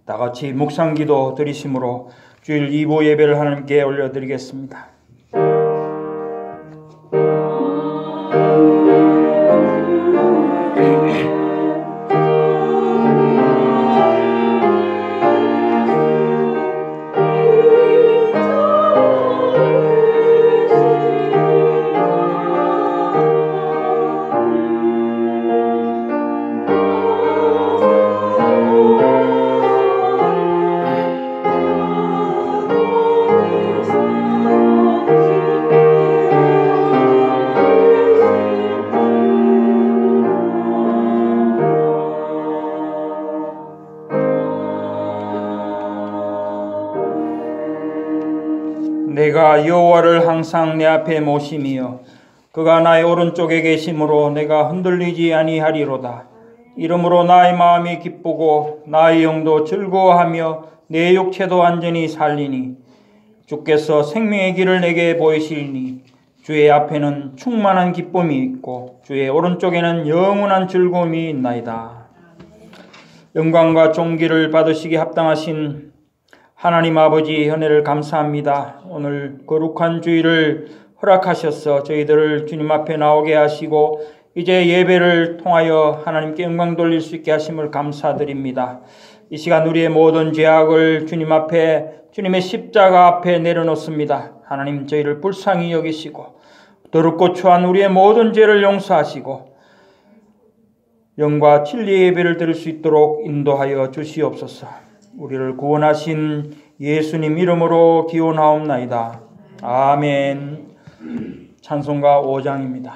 다 같이 묵상기도 드리심으로 주일 2부 예배를 하나님께 올려드리겠습니다. 내가 여호와를 항상 내 앞에 모심이여 그가 나의 오른쪽에 계심으로 내가 흔들리지 아니하리로다. 이러므로 나의 마음이 기쁘고 나의 영도 즐거워하며 내 육체도 완전히 살리니 주께서 생명의 길을 내게 보이시리니 주의 앞에는 충만한 기쁨이 있고 주의 오른쪽에는 영원한 즐거움이 있나이다. 영광과 존귀를 받으시기 합당하신 하나님 아버지 은혜를 감사합니다. 오늘 거룩한 주일을 허락하셔서 저희들을 주님 앞에 나오게 하시고 이제 예배를 통하여 하나님께 영광 돌릴 수 있게 하심을 감사드립니다. 이 시간 우리의 모든 죄악을 주님 앞에 주님의 십자가 앞에 내려놓습니다. 하나님 저희를 불쌍히 여기시고 더럽고 추한 우리의 모든 죄를 용서하시고 영과 진리의 예배를 드릴 수 있도록 인도하여 주시옵소서. 우리를 구원하신 예수님 이름으로 기원하옵나이다. 아멘. 찬송가 5장입니다.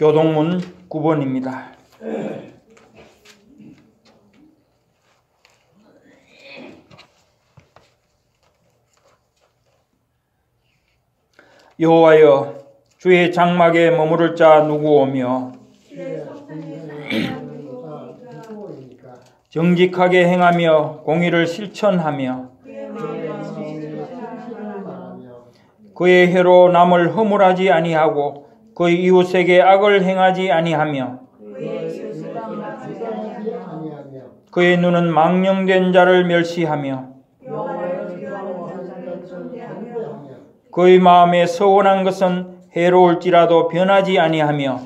교동문 9번입니다. 여호와여 주의 장막에 머무를 자 누구오며 정직하게 행하며 공의를 실천하며 그의 혀로 남을 허물하지 아니하고 그의 이웃에게 악을 행하지 아니하며 그의 눈은 망령된 자를 멸시하며 그의 마음에 서운한 것은 해로울지라도 변하지 아니하며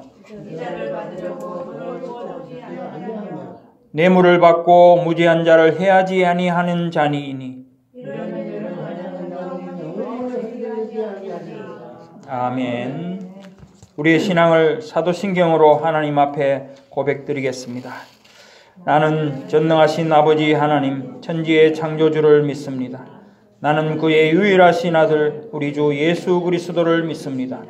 뇌물을 받고 무죄한 자를 해하지 아니하는 자니이니. 아멘. 우리의 신앙을 사도신경으로 하나님 앞에 고백드리겠습니다. 나는 전능하신 아버지 하나님 천지의 창조주를 믿습니다. 나는 그의 유일하신 아들 우리 주 예수 그리스도를 믿습니다.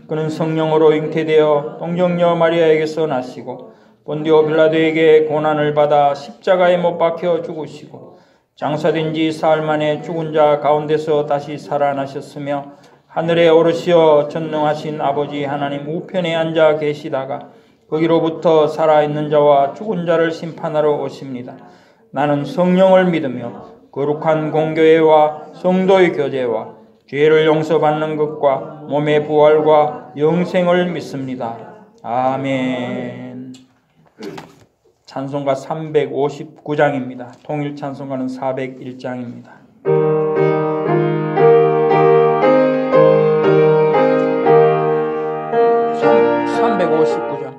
그는 성령으로 잉태되어 동정녀 마리아에게서 나시고 본디오 빌라도에게 고난을 받아 십자가에 못 박혀 죽으시고 장사된 지 사흘 만에 죽은 자 가운데서 다시 살아나셨으며 하늘에 오르시어 전능하신 아버지 하나님 우편에 앉아 계시다가 거기로부터 살아있는 자와 죽은 자를 심판하러 오십니다. 나는 성령을 믿으며 거룩한 공교회와 성도의 교제와 죄를 용서받는 것과 몸의 부활과 영생을 믿습니다. 아멘. 찬송가 359장입니다. 통일 찬송가는 401장입니다. 359장.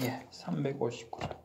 예, 359장.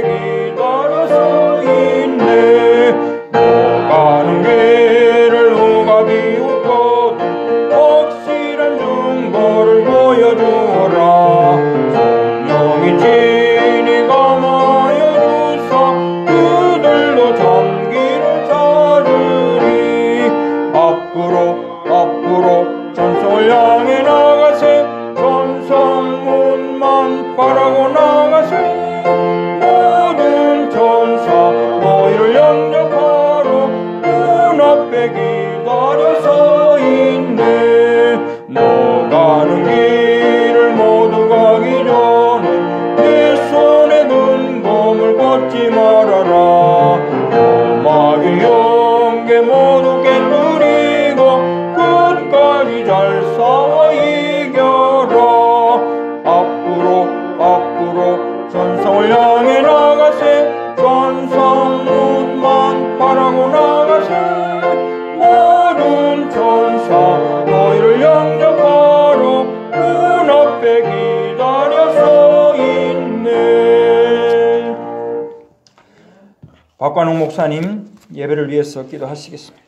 기다려서 있네. 가는 길을 누가 비웃거든 확실한 증거를 보여주어라. 성령이 진이 감하여 주사 그들도 참 길을 찾으리. 앞으로 전성을 향해 나가세. 전성문만 바라고 나가세. 모든 천사 너희를 영접하러 문 앞에 기다려서 있네. 너 가는 길을 모두 가기 전에 내 손에 든 검을 걷지 말아라. 오마기 영계 모두 깨뜨리고 끝까지 잘 싸워 이겨라. 앞으로 전성을 향해 나가세. 전성문만 바라고 나가세. 모든 천사 너희를 영접하러 문 앞에 기다려서 있네. 박관웅 목사님 예배를 위해서 기도하시겠습니다.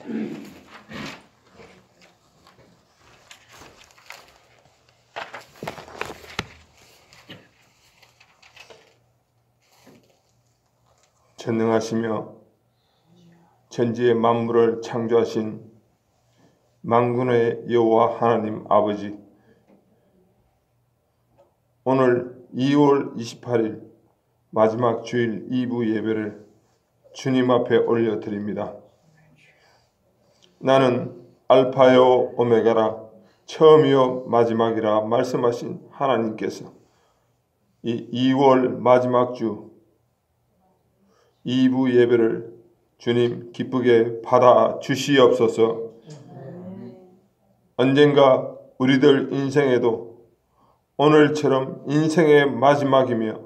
전능하시며 전지의 만물을 창조하신 만군의 여호와 하나님 아버지, 오늘 2월 28일 마지막 주일 2부 예배를 주님 앞에 올려드립니다. 나는 알파요 오메가라, 처음이요 마지막이라 말씀하신 하나님께서 이 2월 마지막 주 2부 예배를 주님 기쁘게 받아 주시옵소서. 언젠가 우리들 인생에도 오늘처럼 인생의 마지막이며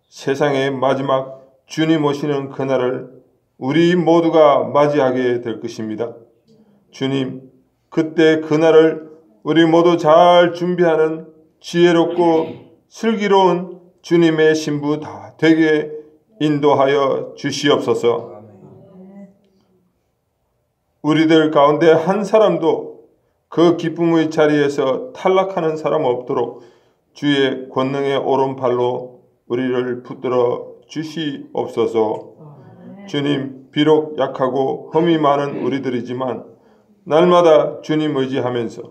세상의 마지막 주님 오시는 그날을 우리 모두가 맞이하게 될 것입니다. 주님, 그때 그날을 우리 모두 잘 준비하는 지혜롭고 슬기로운 주님의 신부 다 되게 인도하여 주시옵소서. 우리들 가운데 한 사람도 그 기쁨의 자리에서 탈락하는 사람 없도록 주의 권능의 오른팔로 우리를 붙들어 주시옵소서. 주님, 비록 약하고 흠이 많은 우리들이지만 날마다 주님 의지하면서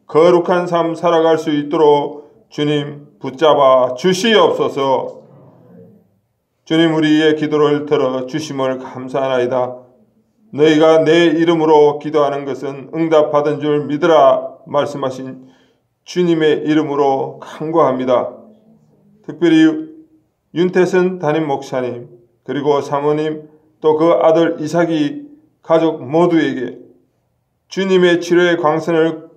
거룩한 삶 살아갈 수 있도록 주님 붙잡아 주시옵소서. 주님, 우리의 기도를 들어 주심을 감사하나이다. 너희가 내 이름으로 기도하는 것은 응답받은 줄 믿으라 말씀하신 주님의 이름으로 간구합니다. 특별히 윤태선 담임 목사님, 그리고 사모님, 또 그 아들 이삭이 가족 모두에게 주님의 치료의 광선을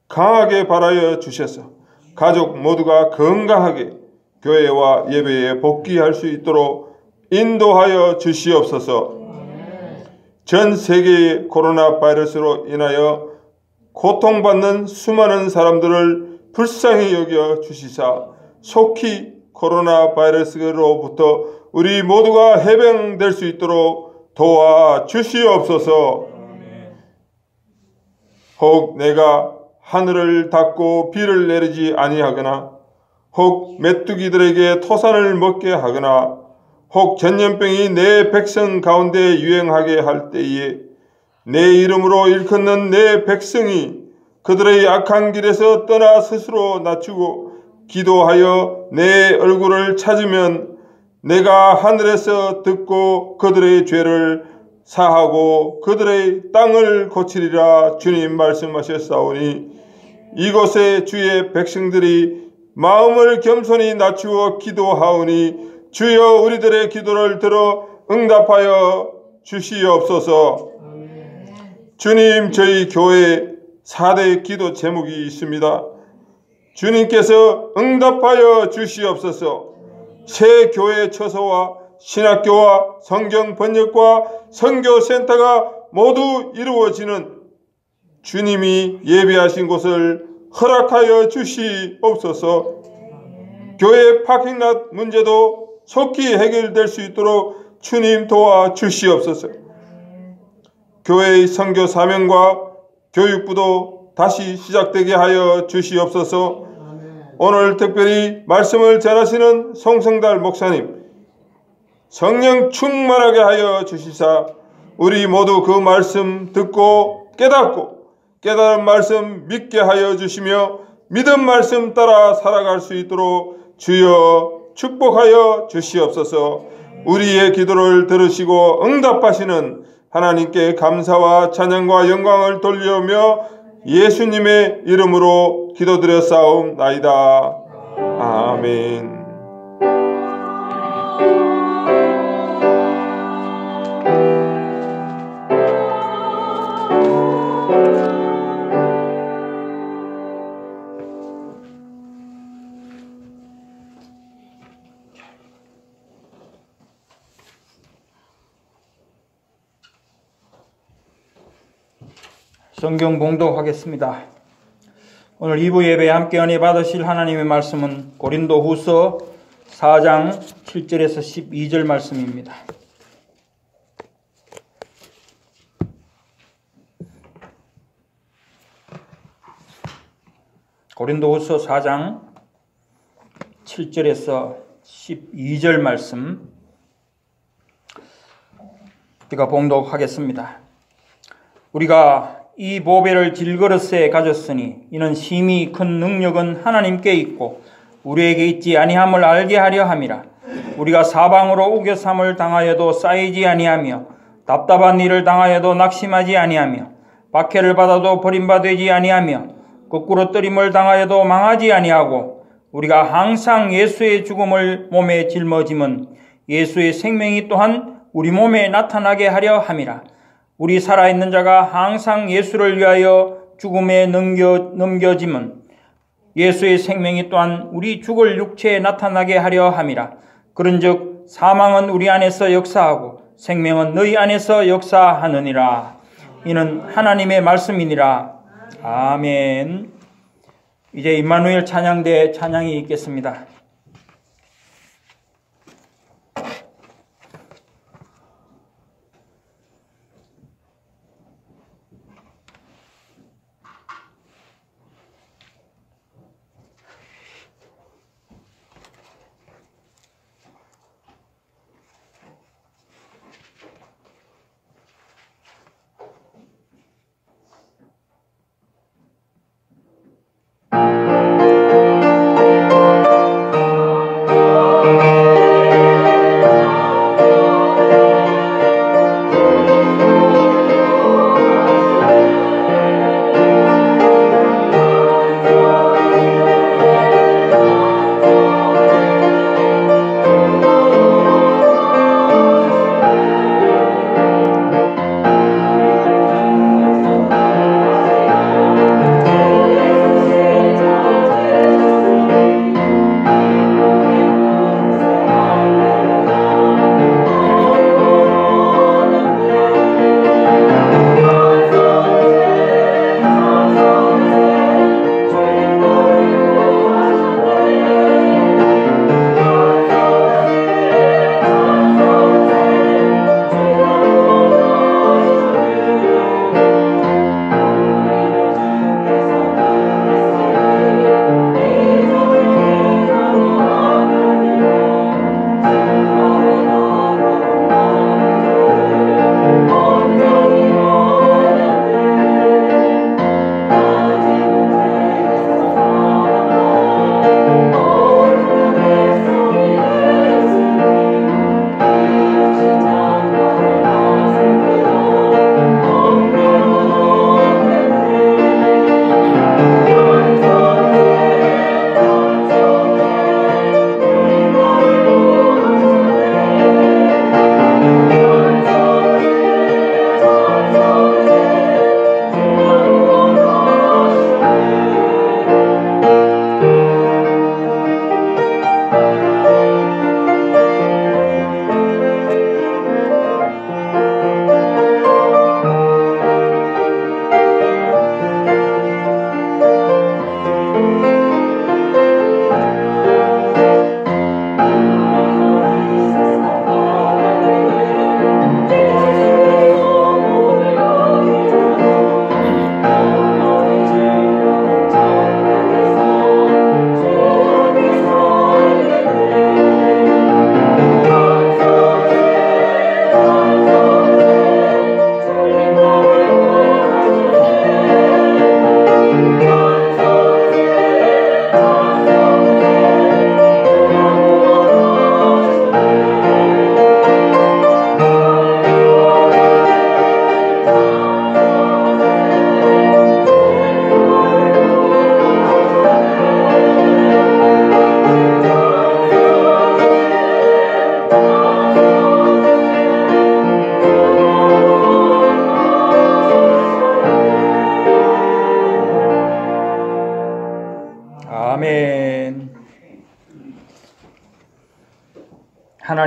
강하게 발하여 주셔서 가족 모두가 건강하게 교회와 예배에 복귀할 수 있도록 인도하여 주시옵소서. 전 세계의 코로나 바이러스로 인하여 고통받는 수많은 사람들을 불쌍히 여겨 주시사 속히 코로나 바이러스로부터 우리 모두가 해방될 수 있도록 도와 주시옵소서. 혹 내가 하늘을 닫고 비를 내리지 아니하거나, 혹 메뚜기들에게 토산을 먹게 하거나, 혹 전염병이 내 백성 가운데 유행하게 할 때에 내 이름으로 일컫는 내 백성이 그들의 악한 길에서 떠나 스스로 낮추고 기도하여 내 얼굴을 찾으면 내가 하늘에서 듣고 그들의 죄를 사하고 그들의 땅을 고치리라 주님 말씀하셨사오니, 이곳에 주의 백성들이 마음을 겸손히 낮추어 기도하오니 주여 우리들의 기도를 들어 응답하여 주시옵소서. 주님, 저희 교회에 4대 기도 제목이 있습니다. 주님께서 응답하여 주시옵소서. 새 교회 처소와 신학교와 성경 번역과 선교센터가 모두 이루어지는 주님이 예비하신 곳을 허락하여 주시옵소서. 교회 파킹랏 문제도 속히 해결될 수 있도록 주님 도와 주시옵소서. 교회의 선교 사명과 교육부도 다시 시작되게 하여 주시옵소서. 오늘 특별히 말씀을 전하시는 송성달 목사님, 성령 충만하게 하여 주시사 우리 모두 그 말씀 듣고 깨닫고 깨달은 말씀 믿게 하여 주시며 믿은 말씀 따라 살아갈 수 있도록 주여 축복하여 주시옵소서. 우리의 기도를 들으시고 응답하시는 하나님께 감사와 찬양과 영광을 돌리며 예수님의 이름으로 기도드렸사옵나이다. 아멘. 성경 봉독하겠습니다. 오늘 2부 예배에 함께 은혜 받으실 하나님의 말씀은 고린도후서 4장 7절에서 12절 말씀입니다. 고린도후서 4장 7절에서 12절 말씀 제가 봉독하겠습니다. 우리가 이 보배를 질그릇에 가졌으니 이는 심히 큰 능력은 하나님께 있고 우리에게 있지 아니함을 알게 하려 함이라. 우리가 사방으로 우겨삼을 당하여도 쌓이지 아니하며 답답한 일을 당하여도 낙심하지 아니하며 박해를 받아도 버림받지 아니하며 거꾸로 뜨림을 당하여도 망하지 아니하고 우리가 항상 예수의 죽음을 몸에 짊어짐은 예수의 생명이 또한 우리 몸에 나타나게 하려 함이라. 우리 살아있는 자가 항상 예수를 위하여 죽음에 넘겨짐은 예수의 생명이 또한 우리 죽을 육체에 나타나게 하려 함이라. 그런즉 사망은 우리 안에서 역사하고 생명은 너희 안에서 역사하느니라. 이는 하나님의 말씀이니라. 아멘. 이제 임마누엘 찬양대 찬양이 있겠습니다.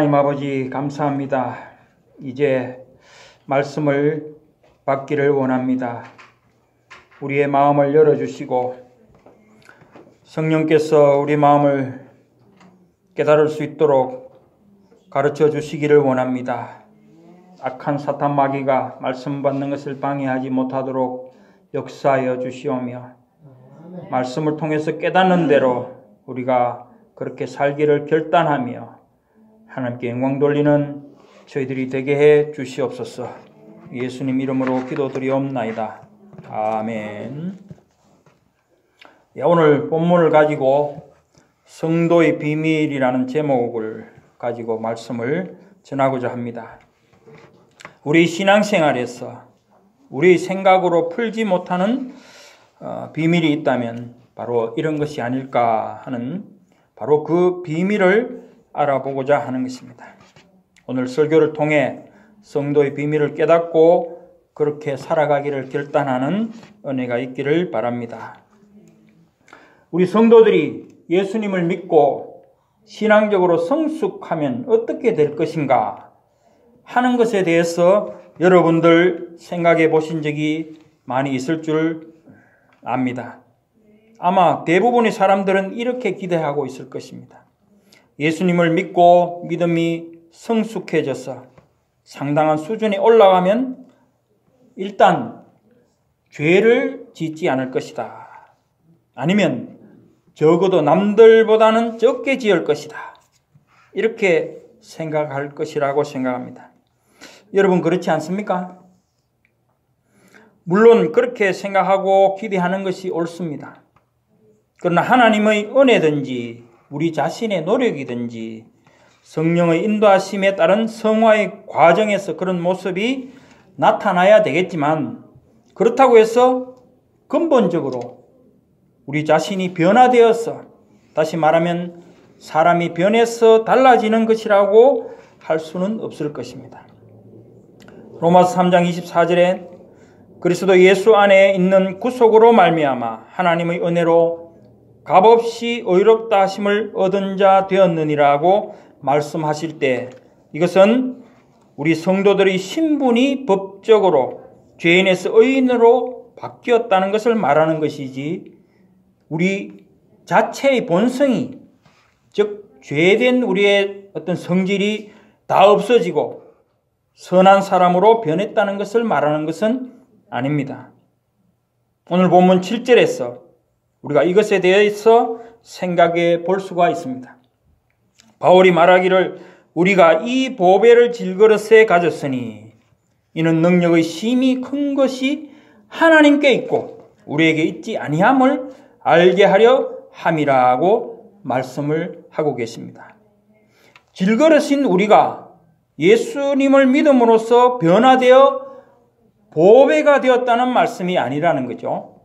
하나님 아버지 감사합니다. 이제 말씀을 받기를 원합니다. 우리의 마음을 열어주시고 성령께서 우리 마음을 깨달을 수 있도록 가르쳐 주시기를 원합니다. 악한 사탄 마귀가 말씀 받는 것을 방해하지 못하도록 역사하여 주시오며 말씀을 통해서 깨닫는 대로 우리가 그렇게 살기를 결단하며 하나님께 영광 돌리는 저희들이 되게 해 주시옵소서. 예수님 이름으로 기도드리옵나이다. 아멘. 오늘 본문을 가지고 성도의 비밀이라는 제목을 가지고 말씀을 전하고자 합니다. 우리 신앙생활에서 우리 생각으로 풀지 못하는 비밀이 있다면 바로 이런 것이 아닐까 하는 바로 그 비밀을 알아보고자 하는 것입니다. 오늘 설교를 통해 성도의 비밀을 깨닫고 그렇게 살아가기를 결단하는 은혜가 있기를 바랍니다. 우리 성도들이 예수님을 믿고 신앙적으로 성숙하면 어떻게 될 것인가 하는 것에 대해서 여러분들 생각해 보신 적이 많이 있을 줄 압니다. 아마 대부분의 사람들은 이렇게 기대하고 있을 것입니다. 예수님을 믿고 믿음이 성숙해져서 상당한 수준에 올라가면 일단 죄를 짓지 않을 것이다. 아니면 적어도 남들보다는 적게 지을 것이다. 이렇게 생각할 것이라고 생각합니다. 여러분 그렇지 않습니까? 물론 그렇게 생각하고 기대하는 것이 옳습니다. 그러나 하나님의 은혜든지 우리 자신의 노력이든지 성령의 인도하심에 따른 성화의 과정에서 그런 모습이 나타나야 되겠지만 그렇다고 해서 근본적으로 우리 자신이 변화되어서 다시 말하면 사람이 변해서 달라지는 것이라고 할 수는 없을 것입니다. 로마서 3장 24절에 그리스도 예수 안에 있는 구속으로 말미암아 하나님의 은혜로 값없이 의롭다 하심을 얻은 자 되었느니라고 말씀하실 때 이것은 우리 성도들의 신분이 법적으로 죄인에서 의인으로 바뀌었다는 것을 말하는 것이지 우리 자체의 본성이 즉 죄된 우리의 어떤 성질이 다 없어지고 선한 사람으로 변했다는 것을 말하는 것은 아닙니다. 오늘 본문 7절에서 우리가 이것에 대해서 생각해 볼 수가 있습니다. 바울이 말하기를 우리가 이 보배를 질그릇에 가졌으니 이는 능력의 심히 큰 것이 하나님께 있고 우리에게 있지 아니함을 알게 하려 함이라고 말씀을 하고 계십니다. 질그릇인 우리가 예수님을 믿음으로써 변화되어 보배가 되었다는 말씀이 아니라는 거죠.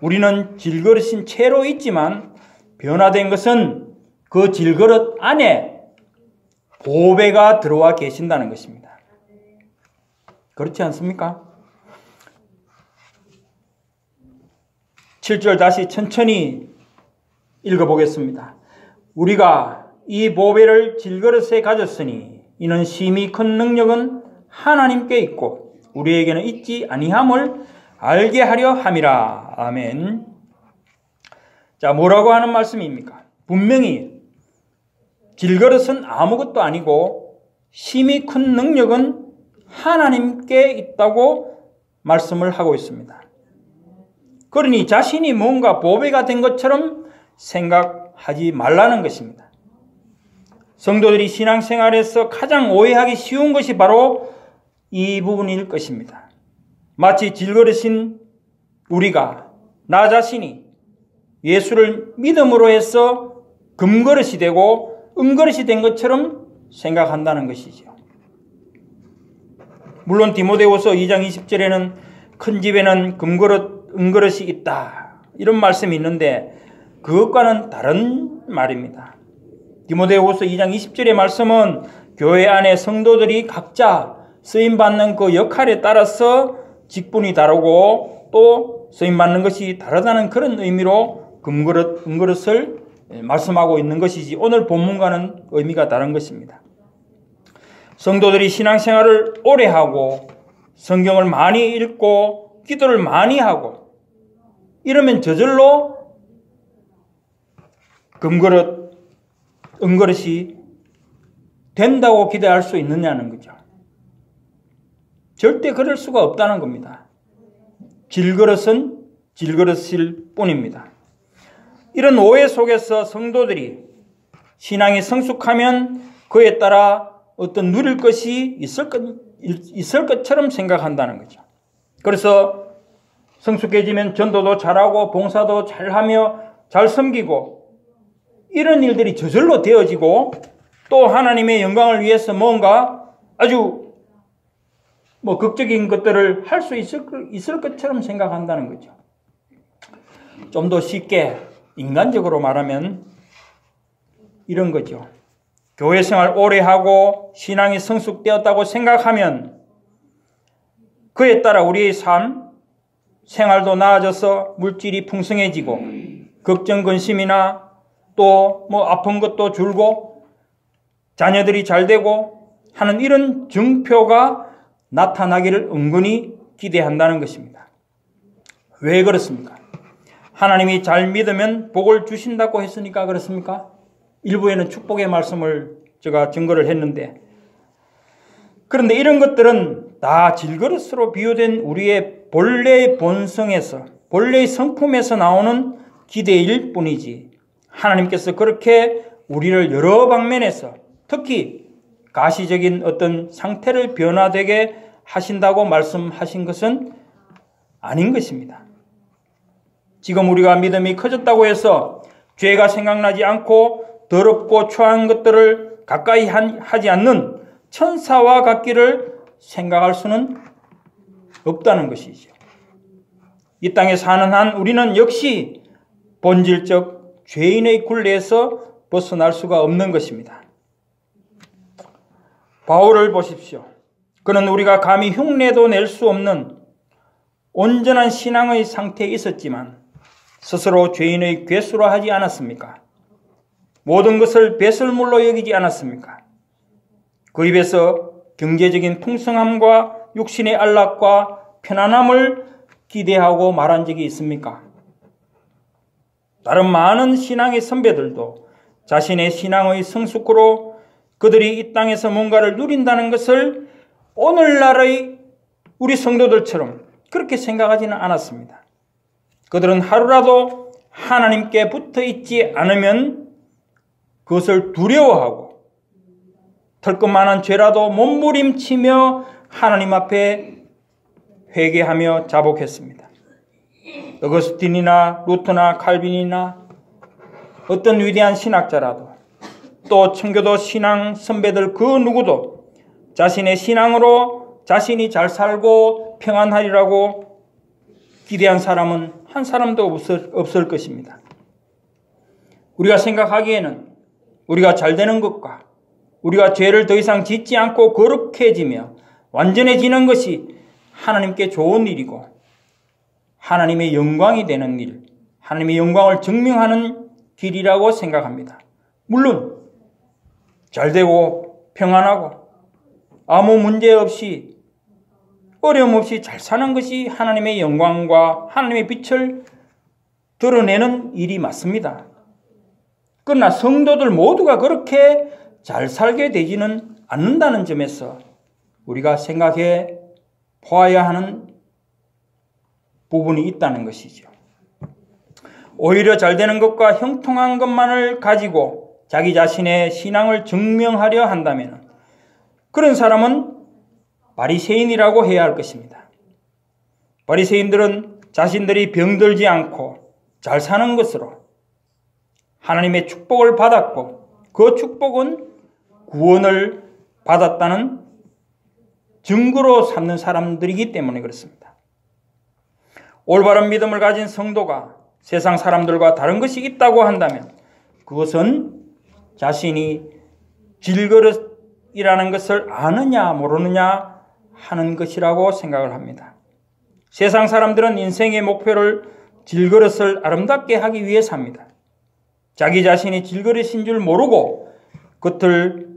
우리는 질그릇인 채로 있지만 변화된 것은 그 질그릇 안에 보배가 들어와 계신다는 것입니다. 그렇지 않습니까? 7절 다시 천천히 읽어보겠습니다. 우리가 이 보배를 질그릇에 가졌으니 이는 심히 큰 능력은 하나님께 있고 우리에게는 있지 아니함을 알게 하려 함이라. 아멘. 자, 뭐라고 하는 말씀입니까? 분명히 질그릇은 아무것도 아니고 심히 큰 능력은 하나님께 있다고 말씀을 하고 있습니다. 그러니 자신이 뭔가 보배가 된 것처럼 생각하지 말라는 것입니다. 성도들이 신앙생활에서 가장 오해하기 쉬운 것이 바로 이 부분일 것입니다. 마치 질그릇인 우리가 나 자신이 예수를 믿음으로 해서 금그릇이 되고 은그릇이 된 것처럼 생각한다는 것이죠. 물론 디모데후서 2장 20절에는 큰 집에는 금그릇, 은그릇이 있다 이런 말씀이 있는데 그것과는 다른 말입니다. 디모데후서 2장 20절의 말씀은 교회 안에 성도들이 각자 쓰임받는 그 역할에 따라서 직분이 다르고 또 쓰임받는 것이 다르다는 그런 의미로 금그릇, 은그릇을 말씀하고 있는 것이지 오늘 본문과는 의미가 다른 것입니다. 성도들이 신앙생활을 오래 하고 성경을 많이 읽고 기도를 많이 하고 이러면 저절로 금그릇, 은그릇이 된다고 기대할 수 있느냐는 거죠. 절대 그럴 수가 없다는 겁니다. 질그릇은 질그릇일 뿐입니다. 이런 오해 속에서 성도들이 신앙이 성숙하면 그에 따라 어떤 누릴 것이 있을 것처럼 생각한다는 거죠. 그래서 성숙해지면 전도도 잘하고 봉사도 잘하며 잘 섬기고 이런 일들이 저절로 되어지고 또 하나님의 영광을 위해서 뭔가 아주 극적인 것들을 할 수 있을 것처럼 생각한다는 거죠. 좀 더 쉽게 인간적으로 말하면 이런 거죠. 교회 생활 오래 하고 신앙이 성숙되었다고 생각하면 그에 따라 우리의 삶, 생활도 나아져서 물질이 풍성해지고 걱정, 근심이나 또 아픈 것도 줄고 자녀들이 잘 되고 하는 이런 증표가 나타나기를 은근히 기대한다는 것입니다. 왜 그렇습니까? 하나님이 잘 믿으면 복을 주신다고 했으니까 그렇습니까? 일부에는 축복의 말씀을 제가 증거를 했는데, 그런데 이런 것들은 다 질그릇으로 비유된 우리의 본래의 본성에서, 본래의 성품에서 나오는 기대일 뿐이지, 하나님께서 그렇게 우리를 여러 방면에서 특히 가시적인 어떤 상태를 변화되게 하신다고 말씀하신 것은 아닌 것입니다. 지금 우리가 믿음이 커졌다고 해서 죄가 생각나지 않고 더럽고 추한 것들을 가까이 하지 않는 천사와 같기를 생각할 수는 없다는 것이죠. 이 땅에 사는 한 우리는 역시 본질적 죄인의 굴레에서 벗어날 수가 없는 것입니다. 바울을 보십시오. 그는 우리가 감히 흉내도 낼 수 없는 온전한 신앙의 상태에 있었지만 스스로 죄인의 괴수로 하지 않았습니까? 모든 것을 배설물로 여기지 않았습니까? 그 입에서 경제적인 풍성함과 육신의 안락과 편안함을 기대하고 말한 적이 있습니까? 다른 많은 신앙의 선배들도 자신의 신앙의 성숙으로 그들이 이 땅에서 뭔가를 누린다는 것을 오늘날의 우리 성도들처럼 그렇게 생각하지는 않았습니다. 그들은 하루라도 하나님께 붙어 있지 않으면 그것을 두려워하고 털끝만한 죄라도 몸부림치며 하나님 앞에 회개하며 자복했습니다. 어거스틴이나 루터나 칼빈이나 어떤 위대한 신학자라도 또 청교도 신앙 선배들 그 누구도 자신의 신앙으로 자신이 잘 살고 평안하리라고 기대한 사람은 한 사람도 없을 것입니다. 우리가 생각하기에는 우리가 잘 되는 것과 우리가 죄를 더 이상 짓지 않고 거룩해지며 완전해지는 것이 하나님께 좋은 일이고 하나님의 영광이 되는 일, 하나님의 영광을 증명하는 길이라고 생각합니다. 물론 잘 되고 평안하고 아무 문제 없이 어려움 없이 잘 사는 것이 하나님의 영광과 하나님의 빛을 드러내는 일이 맞습니다. 그러나 성도들 모두가 그렇게 잘 살게 되지는 않는다는 점에서 우리가 생각해 보아야 하는 부분이 있다는 것이죠. 오히려 잘 되는 것과 형통한 것만을 가지고 자기 자신의 신앙을 증명하려 한다면 그런 사람은 바리새인이라고 해야 할 것입니다. 바리새인들은 자신들이 병들지 않고 잘 사는 것으로 하나님의 축복을 받았고 그 축복은 구원을 받았다는 증거로 삼는 사람들이기 때문에 그렇습니다. 올바른 믿음을 가진 성도가 세상 사람들과 다른 것이 있다고 한다면 그것은 자신이 질그릇이라는 것을 아느냐 모르느냐 하는 것이라고 생각을 합니다. 세상 사람들은 인생의 목표를 질그릇을 아름답게 하기 위해 삽니다. 자기 자신이 질그릇인 줄 모르고 겉을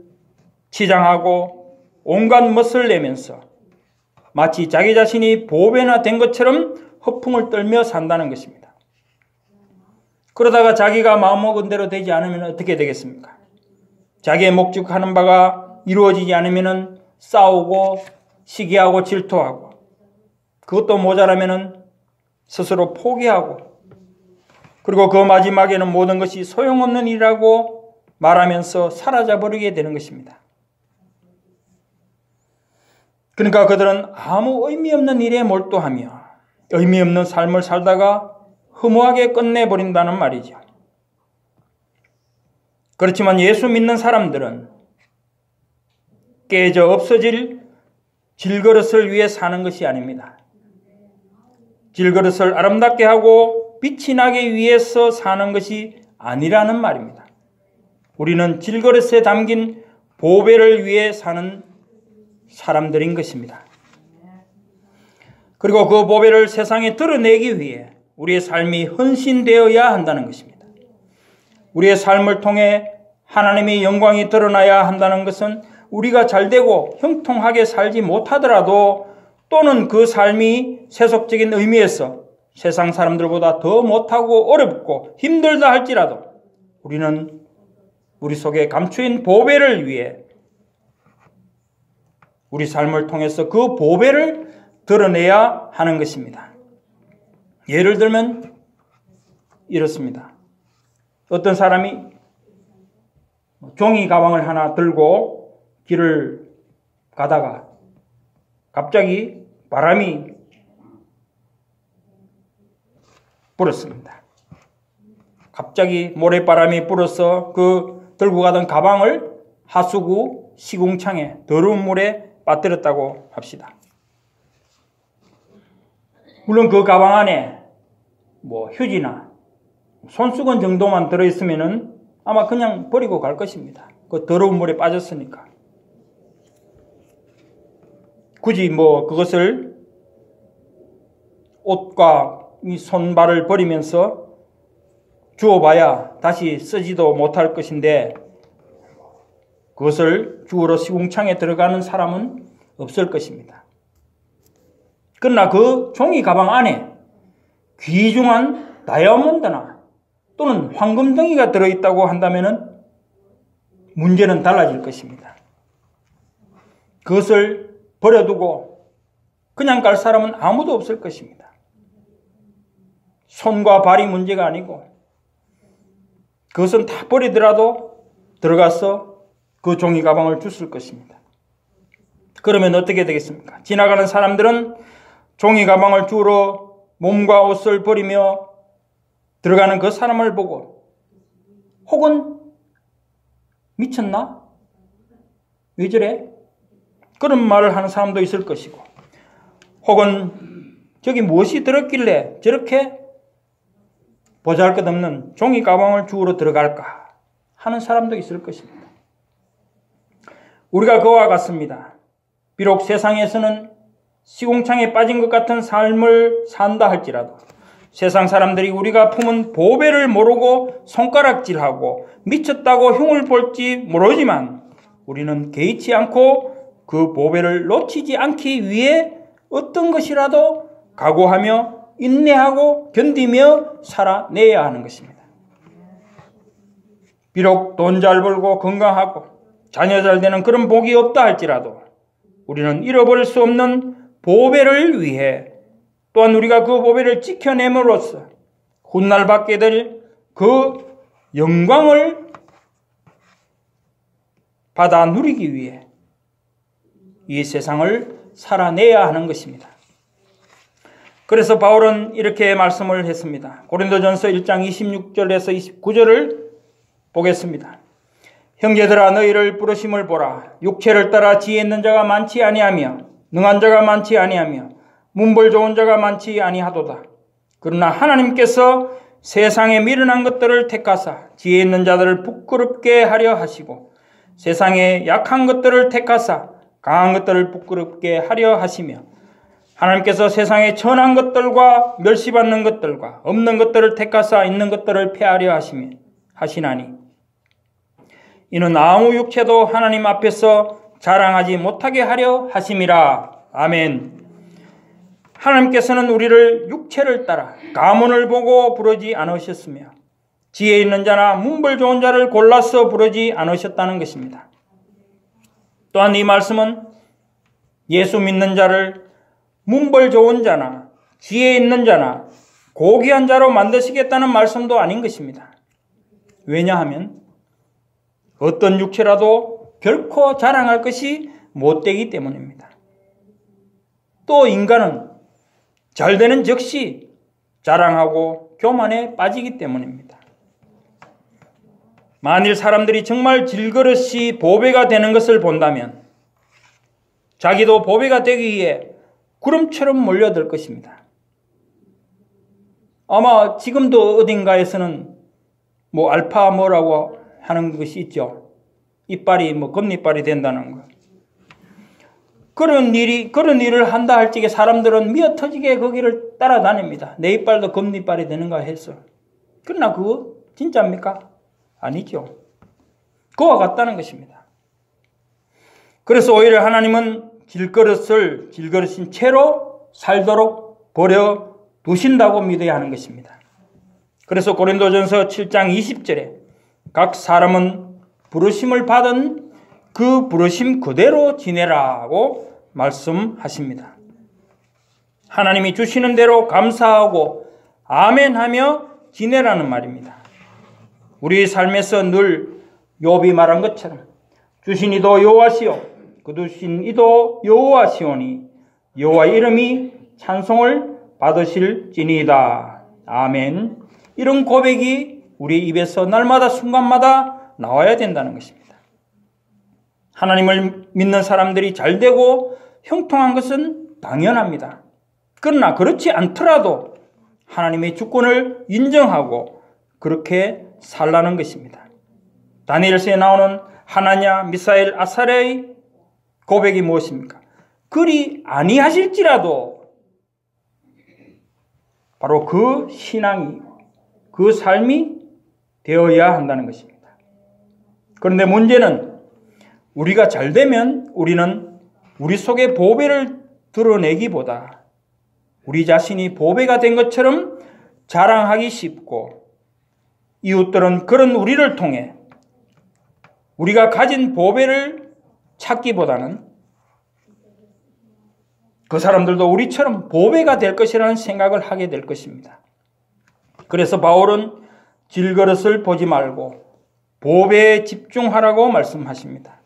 치장하고 온갖 멋을 내면서 마치 자기 자신이 보배나 된 것처럼 허풍을 떨며 산다는 것입니다. 그러다가 자기가 마음먹은 대로 되지 않으면 어떻게 되겠습니까? 자기의 목적하는 바가 이루어지지 않으면 싸우고 시기하고 질투하고, 그것도 모자라면 스스로 포기하고, 그리고 그 마지막에는 모든 것이 소용없는 일이라고 말하면서 사라져버리게 되는 것입니다. 그러니까 그들은 아무 의미 없는 일에 몰두하며 의미 없는 삶을 살다가 허무하게 끝내버린다는 말이죠. 그렇지만 예수 믿는 사람들은 깨져 없어질 질그릇을 위해 사는 것이 아닙니다. 질그릇을 아름답게 하고 빛이 나기 위해서 사는 것이 아니라는 말입니다. 우리는 질그릇에 담긴 보배를 위해 사는 사람들인 것입니다. 그리고 그 보배를 세상에 드러내기 위해 우리의 삶이 헌신되어야 한다는 것입니다. 우리의 삶을 통해 하나님의 영광이 드러나야 한다는 것은 우리가 잘되고 형통하게 살지 못하더라도, 또는 그 삶이 세속적인 의미에서 세상 사람들보다 더 못하고 어렵고 힘들다 할지라도 우리는 우리 속에 감추인 보배를 위해 우리 삶을 통해서 그 보배를 드러내야 하는 것입니다. 예를 들면 이렇습니다. 어떤 사람이 종이 가방을 하나 들고 길을 가다가 갑자기 바람이 불었습니다. 갑자기 모래바람이 불어서 그 들고 가던 가방을 하수구 시궁창에 더러운 물에 빠뜨렸다고 합시다. 물론 그 가방 안에 휴지나 손수건 정도만 들어있으면은 아마 그냥 버리고 갈 것입니다. 그 더러운 물에 빠졌으니까. 굳이 그것을 옷과 이 손발을 버리면서 주워봐야 다시 쓰지도 못할 것인데, 그것을 주우러 시궁창에 들어가는 사람은 없을 것입니다. 그러나 그 종이 가방 안에 귀중한 다이아몬드나 또는 황금덩이가 들어있다고 한다면 문제는 달라질 것입니다. 그것을 버려두고 그냥 갈 사람은 아무도 없을 것입니다. 손과 발이 문제가 아니고 그것은 다 버리더라도 들어가서 그 종이 가방을 주실 것입니다. 그러면 어떻게 되겠습니까? 지나가는 사람들은 종이 가방을 주우러 몸과 옷을 버리며 들어가는 그 사람을 보고, 혹은 미쳤나? 왜 저래? 그런 말을 하는 사람도 있을 것이고, 혹은 저기 무엇이 들었길래 저렇게 보잘것없는 종이 가방을 주우러 들어갈까 하는 사람도 있을 것입니다. 우리가 그와 같습니다. 비록 세상에서는 시궁창에 빠진 것 같은 삶을 산다 할지라도 세상 사람들이 우리가 품은 보배를 모르고 손가락질하고 미쳤다고 흉을 볼지 모르지만, 우리는 개의치 않고 그 보배를 놓치지 않기 위해 어떤 것이라도 각오하며 인내하고 견디며 살아내야 하는 것입니다. 비록 돈 잘 벌고 건강하고 자녀 잘 되는 그런 복이 없다 할지라도 우리는 잃어버릴 수 없는 보배를 위해, 또한 우리가 그 보배를 지켜냄으로써 훗날 받게 될 그 영광을 받아 누리기 위해 이 세상을 살아내야 하는 것입니다. 그래서 바울은 이렇게 말씀을 했습니다. 고린도전서 1장 26절에서 29절을 보겠습니다. 형제들아, 너희를 부르심을 보라. 육체를 따라 지혜 있는 자가 많지 아니하며 능한 자가 많지 아니하며 문벌 좋은 자가 많지 아니하도다. 그러나 하나님께서 세상에 미련한 것들을 택하사 지혜 있는 자들을 부끄럽게 하려 하시고, 세상에 약한 것들을 택하사 강한 것들을 부끄럽게 하려 하시며, 하나님께서 세상에 천한 것들과 멸시받는 것들과 없는 것들을 택하사 있는 것들을 폐하려 하시나니, 이는 아무 육체도 하나님 앞에서 자랑하지 못하게 하려 하심이라. 아멘. 하나님께서는 우리를 육체를 따라 가문을 보고 부르지 않으셨으며 지혜 있는 자나 문벌 좋은 자를 골라서 부르지 않으셨다는 것입니다. 또한 이 말씀은 예수 믿는 자를 문벌 좋은 자나 지혜 있는 자나 고귀한 자로 만드시겠다는 말씀도 아닌 것입니다. 왜냐하면 어떤 육체라도 결코 자랑할 것이 못되기 때문입니다. 또 인간은 잘되는 즉시 자랑하고 교만에 빠지기 때문입니다. 만일 사람들이 정말 질그릇이 보배가 되는 것을 본다면 자기도 보배가 되기 위해 구름처럼 몰려들 것입니다. 아마 지금도 어딘가에서는 알파 뭐라고 하는 것이 있죠. 이빨이 금리빨이 된다는 것. 그런 일을 한다 할 적에 사람들은 미어터지게 거기를 따라다닙니다. 내 이빨도 금리빨이 되는가 해서. 그러나 그거 진짜입니까? 아니죠. 그와 같다는 것입니다. 그래서 오히려 하나님은 질그릇인 채로 살도록 버려 두신다고 믿어야 하는 것입니다. 그래서 고린도전서 7장 20절에 각 사람은 부르심을 받은 그 부르심 그대로 지내라고 말씀하십니다. 하나님이 주시는 대로 감사하고 아멘하며 지내라는 말입니다. 우리 삶에서 늘 욥이 말한 것처럼 주신 이도 여호와시요 거두신 이도 여호와시오니 여호와의 이름이 찬송을 받으실지니이다. 아멘. 이런 고백이 우리 입에서 날마다 순간마다 나와야 된다는 것입니다. 하나님을 믿는 사람들이 잘되고 형통한 것은 당연합니다. 그러나 그렇지 않더라도 하나님의 주권을 인정하고 그렇게 살라는 것입니다. 다니엘서에 나오는 하나냐, 미사엘, 아사랴의 고백이 무엇입니까? 그리 아니하실지라도 바로 그 신앙이 그 삶이 되어야 한다는 것입니다. 그런데 문제는 우리가 잘되면 우리는 우리 속에 보배를 드러내기보다 우리 자신이 보배가 된 것처럼 자랑하기 쉽고 이웃들은 그런 우리를 통해 우리가 가진 보배를 찾기보다는 그 사람들도 우리처럼 보배가 될 것이라는 생각을 하게 될 것입니다. 그래서 바울은 질그릇을 보지 말고 보배에 집중하라고 말씀하십니다.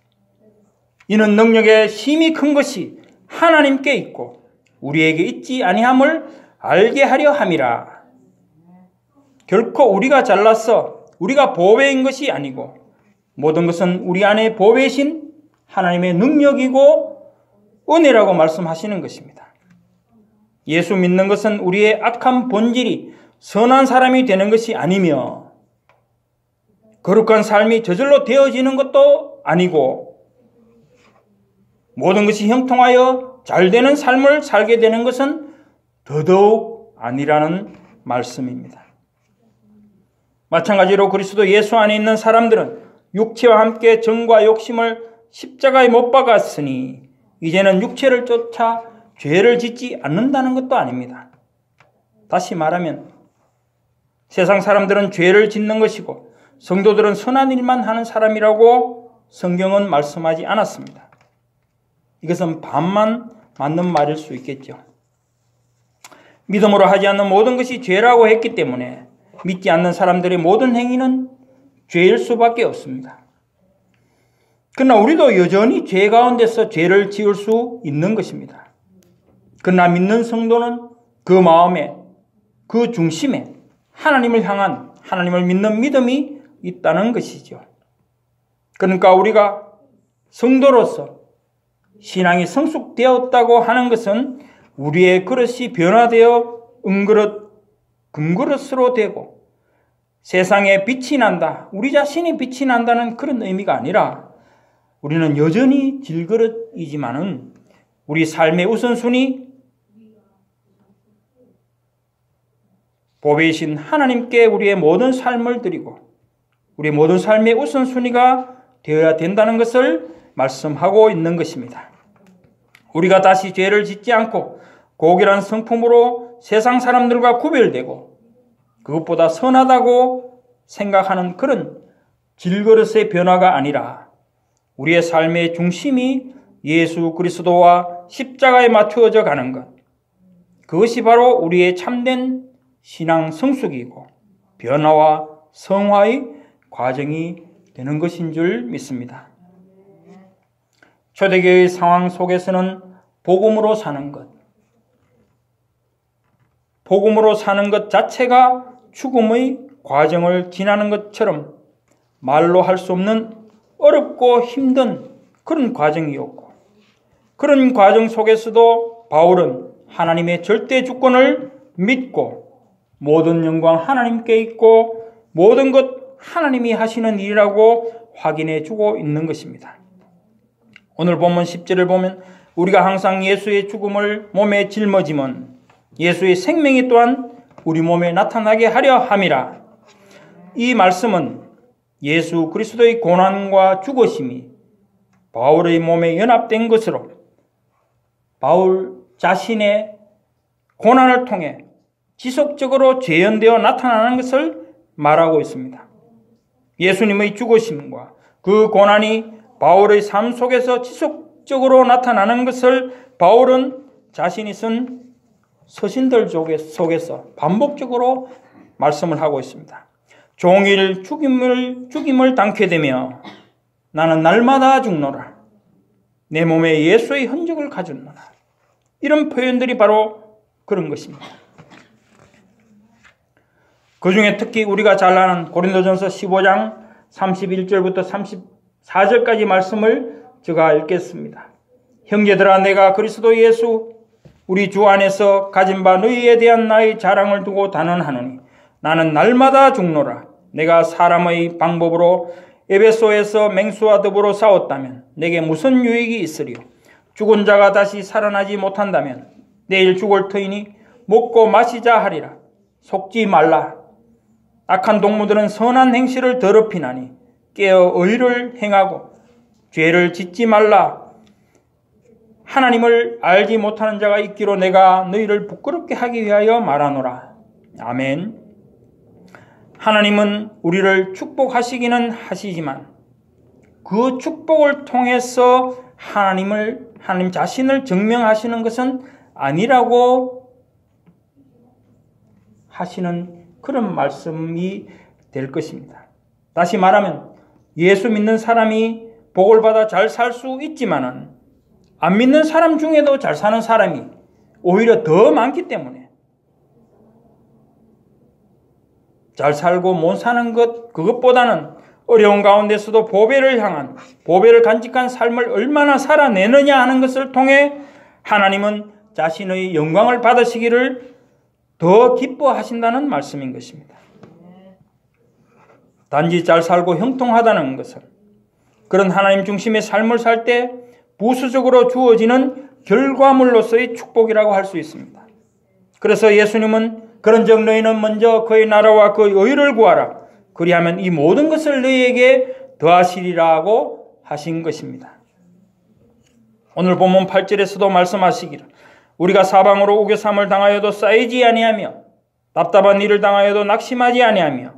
이는 능력의 힘이 큰 것이 하나님께 있고 우리에게 있지 아니함을 알게 하려 함이라. 결코 우리가 잘나서 우리가 보배인 것이 아니고 모든 것은 우리 안에 보배이신 하나님의 능력이고 은혜라고 말씀하시는 것입니다. 예수 믿는 것은 우리의 악한 본질이 선한 사람이 되는 것이 아니며 거룩한 삶이 저절로 되어지는 것도 아니고 모든 것이 형통하여 잘되는 삶을 살게 되는 것은 더더욱 아니라는 말씀입니다. 마찬가지로 그리스도 예수 안에 있는 사람들은 육체와 함께 정과 욕심을 십자가에 못 박았으니 이제는 육체를 쫓아 죄를 짓지 않는다는 것도 아닙니다. 다시 말하면 세상 사람들은 죄를 짓는 것이고 성도들은 선한 일만 하는 사람이라고 성경은 말씀하지 않았습니다. 이것은 반만 맞는 말일 수 있겠죠. 믿음으로 하지 않는 모든 것이 죄라고 했기 때문에 믿지 않는 사람들의 모든 행위는 죄일 수밖에 없습니다. 그러나 우리도 여전히 죄 가운데서 죄를 지을 수 있는 것입니다. 그러나 믿는 성도는 그 마음에, 그 중심에 하나님을 향한 하나님을 믿는 믿음이 있다는 것이죠. 그러니까 우리가 성도로서 신앙이 성숙되었다고 하는 것은 우리의 그릇이 변화되어 은그릇, 금그릇으로 되고 세상에 빛이 난다, 우리 자신이 빛이 난다는 그런 의미가 아니라 우리는 여전히 질그릇이지만은 우리 삶의 우선순위 보배이신 하나님께 우리의 모든 삶을 드리고 우리의 모든 삶의 우선순위가 되어야 된다는 것을 말씀하고 있는 것입니다. 우리가 다시 죄를 짓지 않고 고결한 성품으로 세상 사람들과 구별되고 그것보다 선하다고 생각하는 그런 질그릇의 변화가 아니라 우리의 삶의 중심이 예수 그리스도와 십자가에 맞추어져 가는 것, 그것이 바로 우리의 참된 신앙 성숙이고 변화와 성화의 과정이 되는 것인 줄 믿습니다. 초대교회의 상황 속에서는 복음으로 사는 것 자체가 죽음의 과정을 지나는 것처럼 말로 할 수 없는 어렵고 힘든 그런 과정이었고, 그런 과정 속에서도 바울은 하나님의 절대 주권을 믿고 모든 영광 하나님께 있고 모든 것 하나님이 하시는 일이라고 확인해 주고 있는 것입니다. 오늘 본문 10절을 보면 우리가 항상 예수의 죽음을 몸에 짊어지면 예수의 생명이 또한 우리 몸에 나타나게 하려 함이라. 이 말씀은 예수 그리스도의 고난과 죽으심이 바울의 몸에 연합된 것으로 바울 자신의 고난을 통해 지속적으로 재현되어 나타나는 것을 말하고 있습니다. 예수님의 죽으심과 그 고난이 바울의 삶 속에서 지속적으로 나타나는 것을 바울은 자신이 쓴 서신들 속에서 반복적으로 말씀을 하고 있습니다. 종일 죽임을 당케 되며 나는 날마다 죽노라. 내 몸에 예수의 흔적을 가졌노라. 이런 표현들이 바로 그런 것입니다. 그 중에 특히 우리가 잘 아는 고린도전서 15장 31절부터 34절까지 말씀을 제가 읽겠습니다. 형제들아, 내가 그리스도 예수 우리 주 안에서 가진 바 너희에 대한 나의 자랑을 두고 단언하노니 나는 날마다 죽노라. 내가 사람의 방법으로 에베소에서 맹수와 더불어 싸웠다면 내게 무슨 유익이 있으리요? 죽은 자가 다시 살아나지 못한다면 내일 죽을 터이니 먹고 마시자 하리라. 속지 말라. 악한 동무들은 선한 행실을 더럽히나니 깨어 의를 행하고 죄를 짓지 말라. 하나님을 알지 못하는 자가 있기로 내가 너희를 부끄럽게 하기 위하여 말하노라. 아멘. 하나님은 우리를 축복하시기는 하시지만 그 축복을 통해서 하나님 자신을 증명하시는 것은 아니라고 하시는 그런 말씀이 될 것입니다. 다시 말하면 예수 믿는 사람이 복을 받아 잘 살 수 있지만은 안 믿는 사람 중에도 잘 사는 사람이 오히려 더 많기 때문에 잘 살고 못 사는 것, 그것보다는 어려운 가운데서도 보배를 간직한 삶을 얼마나 살아내느냐 하는 것을 통해 하나님은 자신의 영광을 받으시기를 더 기뻐하신다는 말씀인 것입니다. 단지 잘 살고 형통하다는 것은 그런 하나님 중심의 삶을 살 때 부수적으로 주어지는 결과물로서의 축복이라고 할 수 있습니다. 그래서 예수님은 그런즉 너희는 먼저 그의 나라와 그의 의를 구하라. 그리하면 이 모든 것을 너희에게 더하시리라고 하신 것입니다. 오늘 본문 8절에서도 말씀하시기를 우리가 사방으로 우겨삼을 당하여도 쌓이지 아니하며 답답한 일을 당하여도 낙심하지 아니하며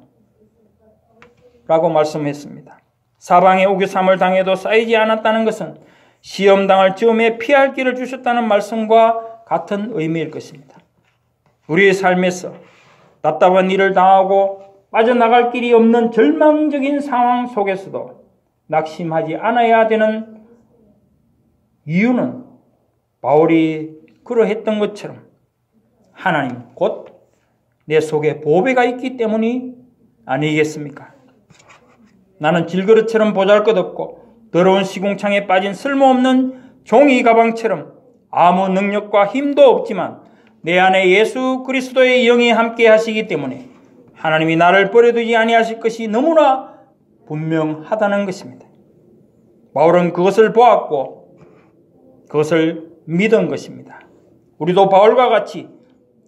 라고 말씀했습니다. 사방에 우겨삼을 당해도 쌓이지 않았다는 것은 시험당할 즈음에 피할 길을 주셨다는 말씀과 같은 의미일 것입니다. 우리의 삶에서 답답한 일을 당하고 빠져나갈 길이 없는 절망적인 상황 속에서도 낙심하지 않아야 되는 이유는 바울이 그러했던 것처럼 하나님 곧 내 속에 보배가 있기 때문이 아니겠습니까? 나는 질그릇처럼 보잘것없고 더러운 시궁창에 빠진 쓸모없는 종이 가방처럼 아무 능력과 힘도 없지만 내 안에 예수 그리스도의 영이 함께 하시기 때문에 하나님이 나를 버려두지 아니하실 것이 너무나 분명하다는 것입니다. 바울은 그것을 보았고 그것을 믿은 것입니다. 우리도 바울과 같이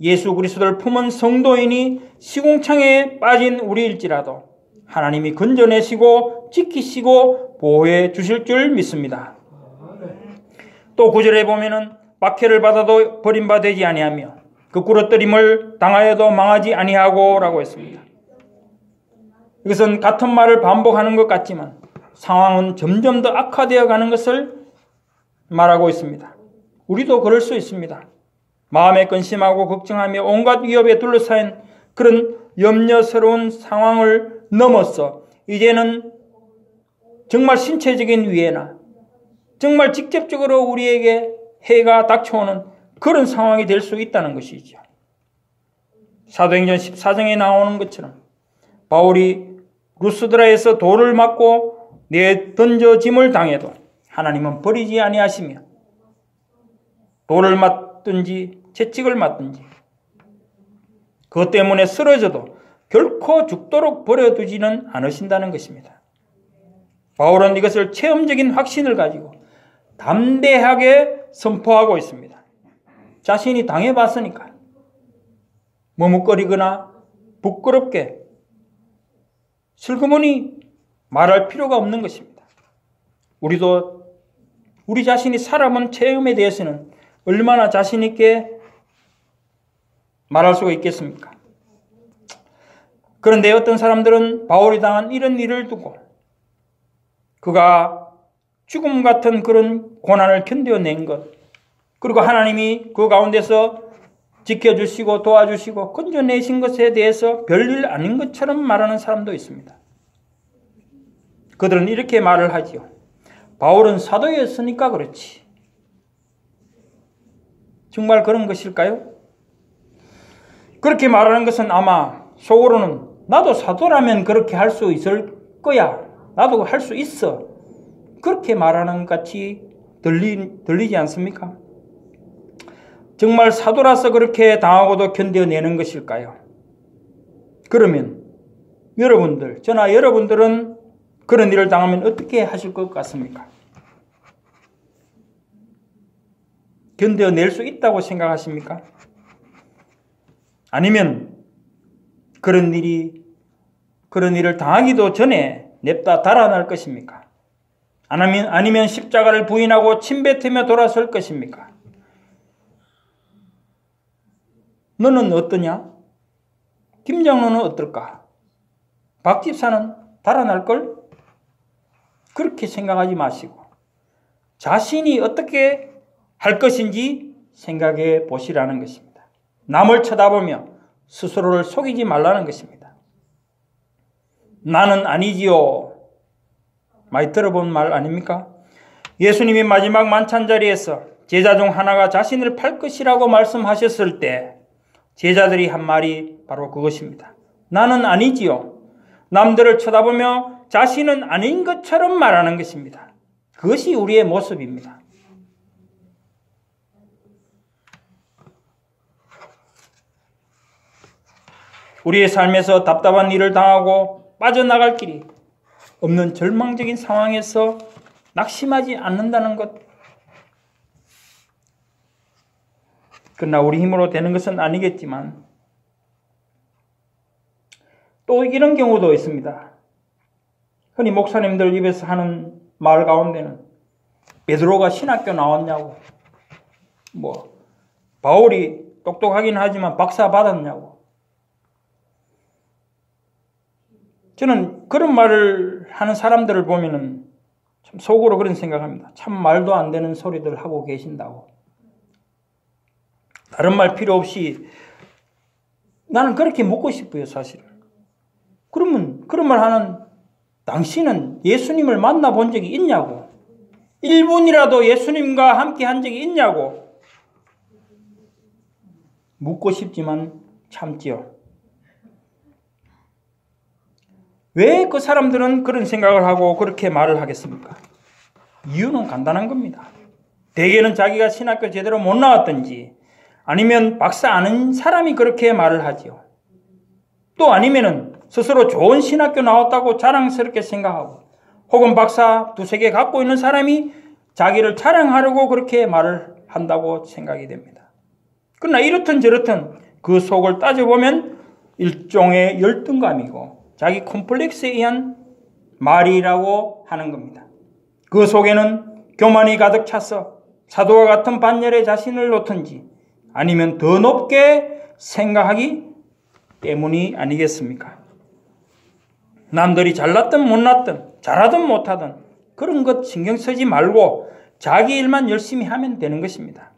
예수 그리스도를 품은 성도인이 시궁창에 빠진 우리일지라도 하나님이 건져내시고 지키시고 보호해 주실 줄 믿습니다. 또 9절에 보면은 박해를 받아도 버림받지 아니하며 그 꿇어뜨림을 당하여도 망하지 아니하고 라고 했습니다. 이것은 같은 말을 반복하는 것 같지만 상황은 점점 더 악화되어 가는 것을 말하고 있습니다. 우리도 그럴 수 있습니다. 마음에 근심하고 걱정하며 온갖 위협에 둘러싸인 그런 염려스러운 상황을 넘어서 이제는 정말 신체적인 위해나 정말 직접적으로 우리에게 해가 닥쳐오는 그런 상황이 될 수 있다는 것이죠. 사도행전 14장에 나오는 것처럼 바울이 루스드라에서 돌을 맞고 내던져짐을 당해도 하나님은 버리지 아니하시며 돌을 맞든지 채찍을 맞든지 그것 때문에 쓰러져도 결코 죽도록 버려두지는 않으신다는 것입니다. 바울은 이것을 체험적인 확신을 가지고 담대하게 선포하고 있습니다. 자신이 당해봤으니까 머뭇거리거나 부끄럽게 슬그머니 말할 필요가 없는 것입니다. 우리도 우리 자신이 살아본 체험에 대해서는 얼마나 자신 있게 말할 수가 있겠습니까? 그런데 어떤 사람들은 바울이 당한 이런 일을 두고 그가 죽음 같은 그런 고난을 견뎌낸 것, 그리고 하나님이 그 가운데서 지켜주시고 도와주시고 건져내신 것에 대해서 별일 아닌 것처럼 말하는 사람도 있습니다. 그들은 이렇게 말을 하지요. 바울은 사도였으니까 그렇지. 정말 그런 것일까요? 그렇게 말하는 것은 아마 속으로는 나도 사도라면 그렇게 할 수 있을 거야. 나도 할 수 있어. 그렇게 말하는 것 같이 들리지 않습니까? 정말 사도라서 그렇게 당하고도 견뎌내는 것일까요? 그러면 여러분들, 저나 여러분들은 그런 일을 당하면 어떻게 하실 것 같습니까? 견뎌낼 수 있다고 생각하십니까? 아니면 그런 일을 당하기도 전에 냅다 달아날 것입니까? 아니면 십자가를 부인하고 침뱉으며 돌아설 것입니까? 너는 어떠냐? 김장로는 어떨까? 박 집사는 달아날걸? 그렇게 생각하지 마시고 자신이 어떻게 할 것인지 생각해 보시라는 것입니다. 남을 쳐다보며 스스로를 속이지 말라는 것입니다. 나는 아니지요. 많이 들어본 말 아닙니까? 예수님이 마지막 만찬 자리에서 제자 중 하나가 자신을 팔 것이라고 말씀하셨을 때 제자들이 한 말이 바로 그것입니다. 나는 아니지요. 남들을 쳐다보며 자신은 아닌 것처럼 말하는 것입니다. 그것이 우리의 모습입니다. 우리의 삶에서 답답한 일을 당하고 빠져나갈 길이 없는 절망적인 상황에서 낙심하지 않는다는 것. 그러나 우리 힘으로 되는 것은 아니겠지만 또 이런 경우도 있습니다. 흔히 목사님들 입에서 하는 말 가운데는 베드로가 신학교 나왔냐고, 바울이 똑똑하긴 하지만 박사 받았냐고. 저는 그런 말을 하는 사람들을 보면은 참 속으로 그런 생각합니다. 참 말도 안 되는 소리들 하고 계신다고. 다른 말 필요 없이 나는 그렇게 묻고 싶어요, 사실. 그러면 그런 말 하는 당신은 예수님을 만나본 적이 있냐고. 1분이라도 예수님과 함께 한 적이 있냐고. 묻고 싶지만 참지요. 왜 그 사람들은 그런 생각을 하고 그렇게 말을 하겠습니까? 이유는 간단한 겁니다. 대개는 자기가 신학교 제대로 못 나왔든지 아니면 박사 아는 사람이 그렇게 말을 하지요. 또 아니면은 스스로 좋은 신학교 나왔다고 자랑스럽게 생각하고 혹은 박사 2-3개 갖고 있는 사람이 자기를 자랑하려고 그렇게 말을 한다고 생각이 됩니다. 그러나 이렇든 저렇든 그 속을 따져보면 일종의 열등감이고 자기 콤플렉스에 의한 말이라고 하는 겁니다. 그 속에는 교만이 가득 차서 사도와 같은 반열에 자신을 놓든지 아니면 더 높게 생각하기 때문이 아니겠습니까? 남들이 잘났든 못났든 잘하든 못하든 그런 것 신경 쓰지 말고 자기 일만 열심히 하면 되는 것입니다.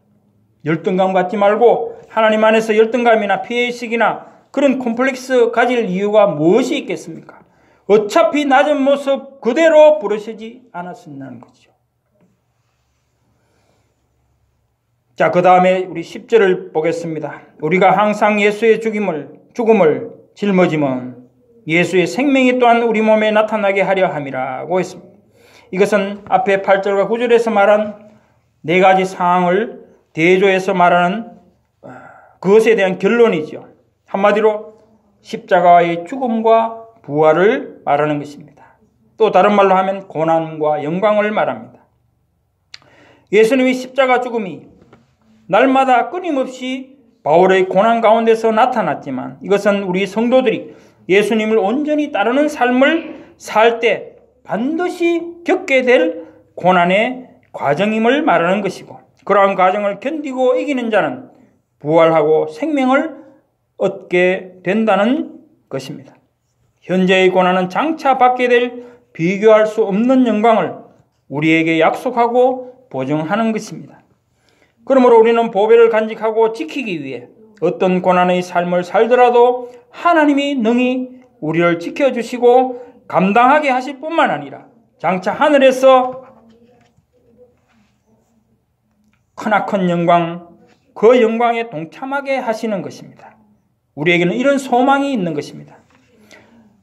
열등감 갖지 말고 하나님 안에서 열등감이나 피해의식이나 그런 콤플렉스 가질 이유가 무엇이 있겠습니까? 어차피 낮은 모습 그대로 부르시지 않았었다는 거죠. 자, 그 다음에 우리 10절을 보겠습니다. 우리가 항상 예수의 죽음을 짊어지면 예수의 생명이 또한 우리 몸에 나타나게 하려 함이라고 했습니다. 이것은 앞에 8절과 9절에서 말한 네 가지 상황을 대조해서 말하는 그것에 대한 결론이죠. 한마디로 십자가의 죽음과 부활을 말하는 것입니다. 또 다른 말로 하면 고난과 영광을 말합니다. 예수님의 십자가 죽음이 날마다 끊임없이 바울의 고난 가운데서 나타났지만 이것은 우리 성도들이 예수님을 온전히 따르는 삶을 살 때 반드시 겪게 될 고난의 과정임을 말하는 것이고 그러한 과정을 견디고 이기는 자는 부활하고 생명을 얻게 된다는 것입니다. 현재의 고난은 장차 받게 될 비교할 수 없는 영광을 우리에게 약속하고 보증하는 것입니다. 그러므로 우리는 보배를 간직하고 지키기 위해 어떤 고난의 삶을 살더라도 하나님이 능히 우리를 지켜주시고 감당하게 하실 뿐만 아니라 장차 하늘에서 크나큰 영광, 그 영광에 동참하게 하시는 것입니다. 우리에게는 이런 소망이 있는 것입니다.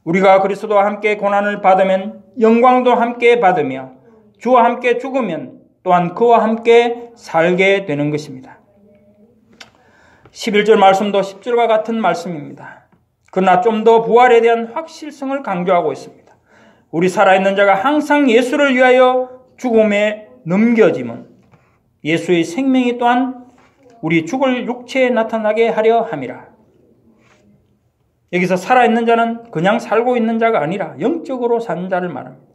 우리가 그리스도와 함께 고난을 받으면 영광도 함께 받으며 주와 함께 죽으면 또한 그와 함께 살게 되는 것입니다. 11절 말씀도 10절과 같은 말씀입니다. 그러나 좀 더 부활에 대한 확실성을 강조하고 있습니다. 우리 살아있는 자가 항상 예수를 위하여 죽음에 넘겨짐은 예수의 생명이 또한 우리 죽을 육체에 나타나게 하려 함이라. 여기서 살아있는 자는 그냥 살고 있는 자가 아니라 영적으로 사는 자를 말합니다.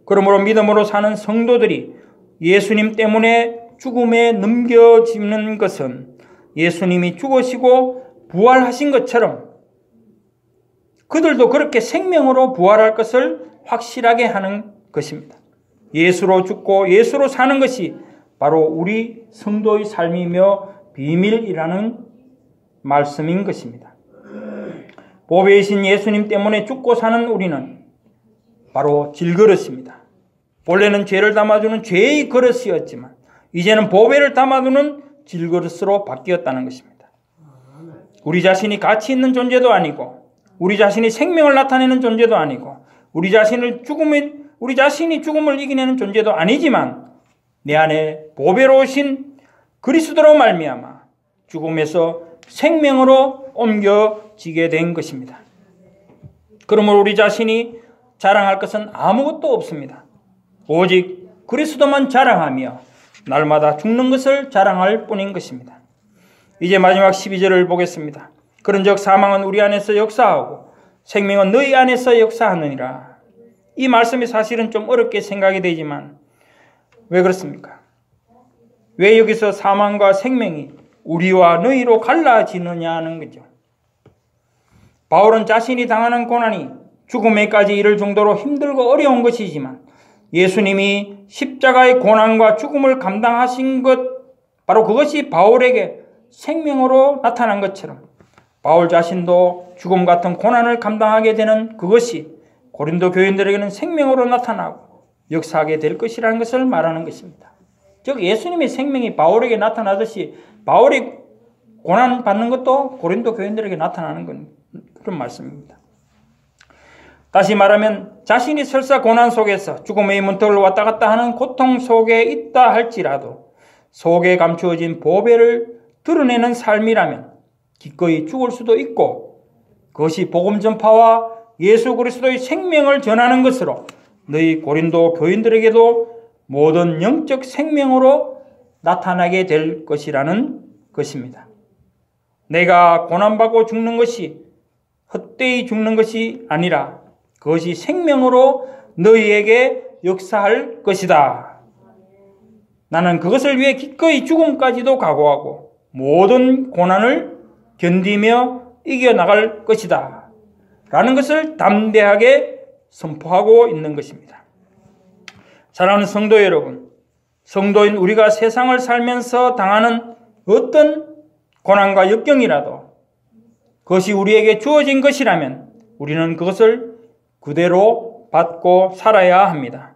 그러므로 믿음으로 사는 성도들이 예수님 때문에 죽음에 넘겨지는 것은 예수님이 죽으시고 부활하신 것처럼 그들도 그렇게 생명으로 부활할 것을 확실하게 하는 것입니다. 예수로 죽고 예수로 사는 것이 바로 우리 성도의 삶이며 비밀이라는 말씀인 것입니다. 보배이신 예수님 때문에 죽고 사는 우리는 바로 질그릇입니다. 본래는 죄를 담아주는 죄의 그릇이었지만 이제는 보배를 담아두는 질그릇으로 바뀌었다는 것입니다. 우리 자신이 가치 있는 존재도 아니고 우리 자신이 생명을 나타내는 존재도 아니고 우리 자신이 죽음을 이겨내는 존재도 아니지만 내 안에 보배로 오신 그리스도로 말미암아 죽음에서 생명으로 옮겨지게 된 것입니다. 그러므로 우리 자신이 자랑할 것은 아무것도 없습니다. 오직 그리스도만 자랑하며 날마다 죽는 것을 자랑할 뿐인 것입니다. 이제 마지막 12절을 보겠습니다. 그런즉 사망은 우리 안에서 역사하고 생명은 너희 안에서 역사하느니라. 이 말씀이 사실은 좀 어렵게 생각이 되지만 왜 그렇습니까? 왜 여기서 사망과 생명이 우리와 너희로 갈라지느냐는 거죠. 바울은 자신이 당하는 고난이 죽음에까지 이를 정도로 힘들고 어려운 것이지만 예수님이 십자가의 고난과 죽음을 감당하신 것, 바로 그것이 바울에게 생명으로 나타난 것처럼 바울 자신도 죽음 같은 고난을 감당하게 되는 그것이 고린도 교인들에게는 생명으로 나타나고 역사하게 될 것이라는 것을 말하는 것입니다. 즉 예수님의 생명이 바울에게 나타나듯이 바울이 고난받는 것도 고린도 교인들에게 나타나는 건 그런 말씀입니다. 다시 말하면 자신이 설사 고난 속에서 죽음의 문턱을 왔다 갔다 하는 고통 속에 있다 할지라도 속에 감추어진 보배를 드러내는 삶이라면 기꺼이 죽을 수도 있고 그것이 복음 전파와 예수 그리스도의 생명을 전하는 것으로 너희 고린도 교인들에게도 모든 영적 생명으로 나타나게 될 것이라는 것입니다. 내가 고난받고 죽는 것이 헛되이 죽는 것이 아니라 그것이 생명으로 너희에게 역사할 것이다. 나는 그것을 위해 기꺼이 죽음까지도 각오하고 모든 고난을 견디며 이겨나갈 것이다. 라는 것을 담대하게 선포하고 있는 것입니다. 사랑하는 성도 여러분, 성도인 우리가 세상을 살면서 당하는 어떤 고난과 역경이라도 그것이 우리에게 주어진 것이라면 우리는 그것을 그대로 받고 살아야 합니다.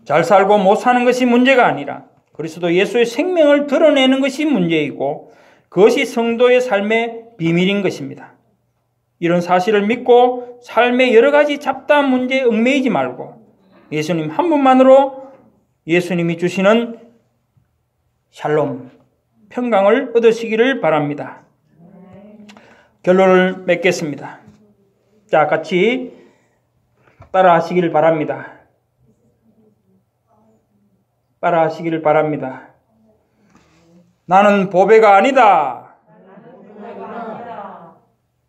잘 살고 못 사는 것이 문제가 아니라 그리스도 예수의 생명을 드러내는 것이 문제이고 그것이 성도의 삶의 비밀인 것입니다. 이런 사실을 믿고 삶의 여러 가지 잡다한 문제에 얽매이지 말고 예수님 한 분만으로 예수님이 주시는 샬롬, 평강을 얻으시기를 바랍니다. 결론을 맺겠습니다. 자, 같이 따라하시길 바랍니다. 따라하시기를 바랍니다. 나는 보배가 아니다.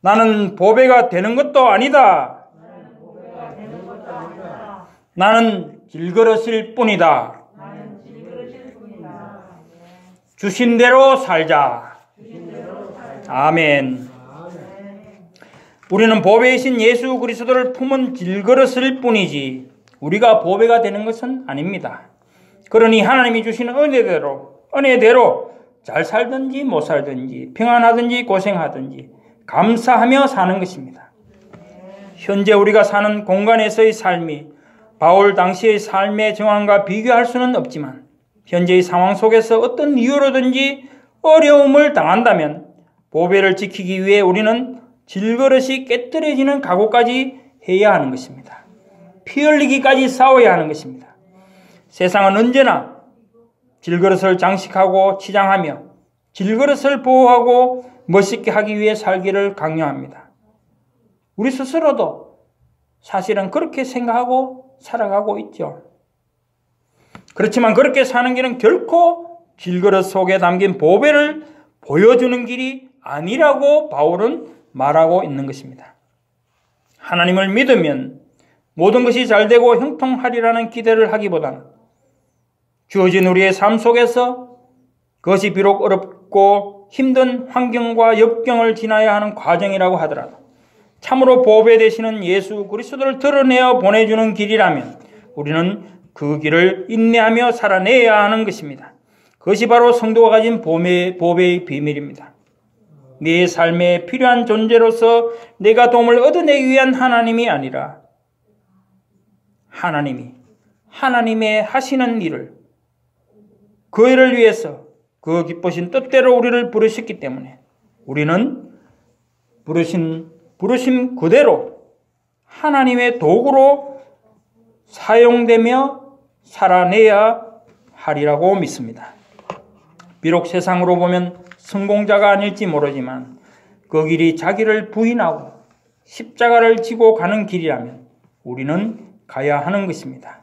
나는 보배가 되는 것도 아니다. 나는 질그릇일 뿐이다. 주신 대로 살자. 아멘. 우리는 보배이신 예수 그리스도를 품은 질그릇일 뿐이지 우리가 보배가 되는 것은 아닙니다. 그러니 하나님이 주시는 은혜대로 잘 살든지 못 살든지 평안하든지 고생하든지 감사하며 사는 것입니다. 현재 우리가 사는 공간에서의 삶이 바울 당시의 삶의 정황과 비교할 수는 없지만 현재의 상황 속에서 어떤 이유로든지 어려움을 당한다면 보배를 지키기 위해 우리는 질그릇이 깨뜨려지는 각오까지 해야 하는 것입니다. 피 흘리기까지 싸워야 하는 것입니다. 세상은 언제나 질그릇을 장식하고 치장하며 질그릇을 보호하고 멋있게 하기 위해 살기를 강요합니다. 우리 스스로도 사실은 그렇게 생각하고 살아가고 있죠. 그렇지만 그렇게 사는 길은 결코 질그릇 속에 담긴 보배를 보여주는 길이 아니라고 바울은 말하고 있는 것입니다. 하나님을 믿으면 모든 것이 잘되고 형통하리라는 기대를 하기보다는 주어진 우리의 삶 속에서 그것이 비록 어렵고 힘든 환경과 역경을 지나야 하는 과정이라고 하더라도 참으로 보배 되시는 예수 그리스도를 드러내어 보내주는 길이라면 우리는 그 길을 인내하며 살아내야 하는 것입니다. 그것이 바로 성도가 가진 보배의 비밀입니다. 내 삶에 필요한 존재로서 내가 도움을 얻어내기 위한 하나님이 아니라 하나님의 하시는 일을 그 일을 위해서 그 기쁘신 뜻대로 우리를 부르셨기 때문에 우리는 부르심 그대로 하나님의 도구로 사용되며 살아내야 하리라고 믿습니다. 비록 세상으로 보면 성공자가 아닐지 모르지만 그 길이 자기를 부인하고 십자가를 지고 가는 길이라면 우리는 가야 하는 것입니다.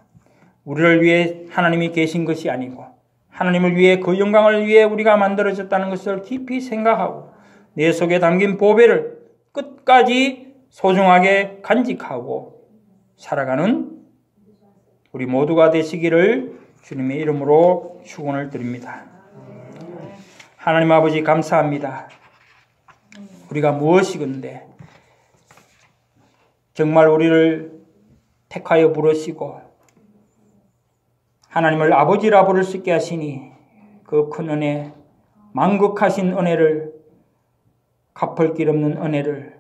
우리를 위해 하나님이 계신 것이 아니고 하나님을 위해 그 영광을 위해 우리가 만들어졌다는 것을 깊이 생각하고 내 속에 담긴 보배를 끝까지 소중하게 간직하고 살아가는 우리 모두가 되시기를 주님의 이름으로 축원을 드립니다. 하나님 아버지 감사합니다. 우리가 무엇이건데 정말 우리를 택하여 부르시고 하나님을 아버지라 부를 수 있게 하시니 그 큰 은혜, 만극하신 은혜를 갚을 길 없는 은혜를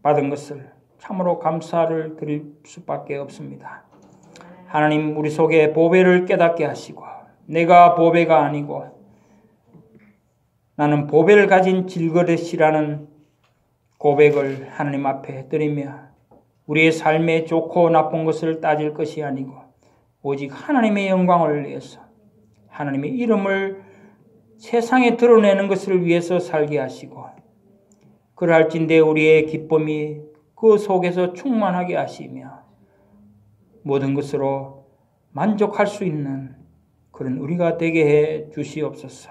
받은 것을 참으로 감사를 드릴 수밖에 없습니다. 하나님 우리 속에 보배를 깨닫게 하시고 내가 보배가 아니고 나는 보배를 가진 질그릇이라는 고백을 하나님 앞에 드리며 우리의 삶에 좋고 나쁜 것을 따질 것이 아니고 오직 하나님의 영광을 위해서 하나님의 이름을 세상에 드러내는 것을 위해서 살게 하시고 그럴진대 우리의 기쁨이 그 속에서 충만하게 하시며 모든 것으로 만족할 수 있는 그런 우리가 되게 해 주시옵소서.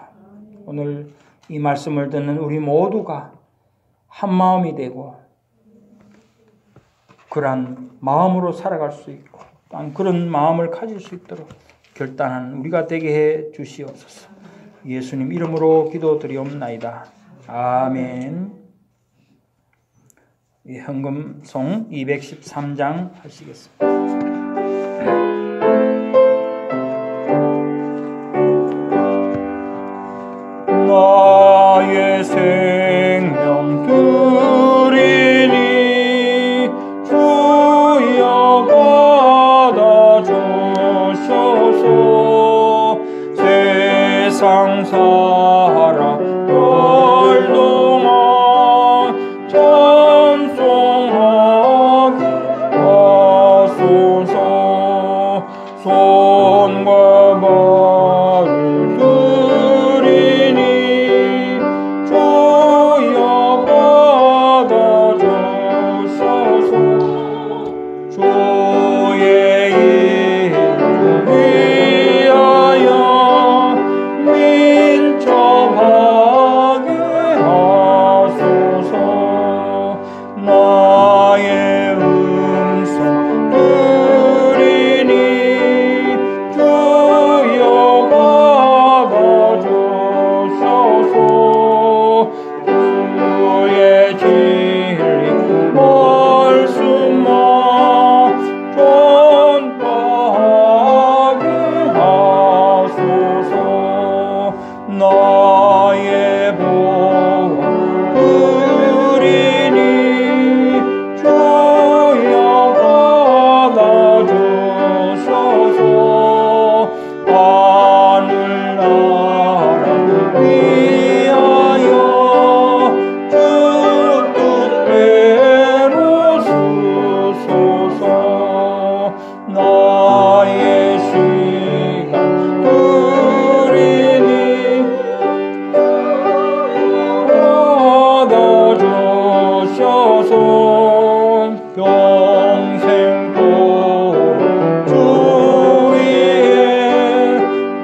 오늘 이 말씀을 듣는 우리 모두가 한 마음이 되고 그러한 마음으로 살아갈 수 있고 그런 마음을 가질 수 있도록 결단하는 우리가 되게 해 주시옵소서. 예수님 이름으로 기도드리옵나이다. 아멘. 헌금송 213장 하시겠습니다. 나의 생명 드리니 주여 받아주셔서 세상 살아 널 동안 찬송하게 하소서. 손과 발을 드리니 주여 받아주소서. 주의 이름을 위하여 민첩하게 하소서. 나의 음성 드리니 주여 받아주소서. 주의 진리 말씀만 전파하게 하소서. 나의 보험 드리니 주여 받아주소서. 하늘나라 위하여 주 뜻대로 쓰소서. 나의 시간 드리니 받아주셔서. 평생도록 주 위에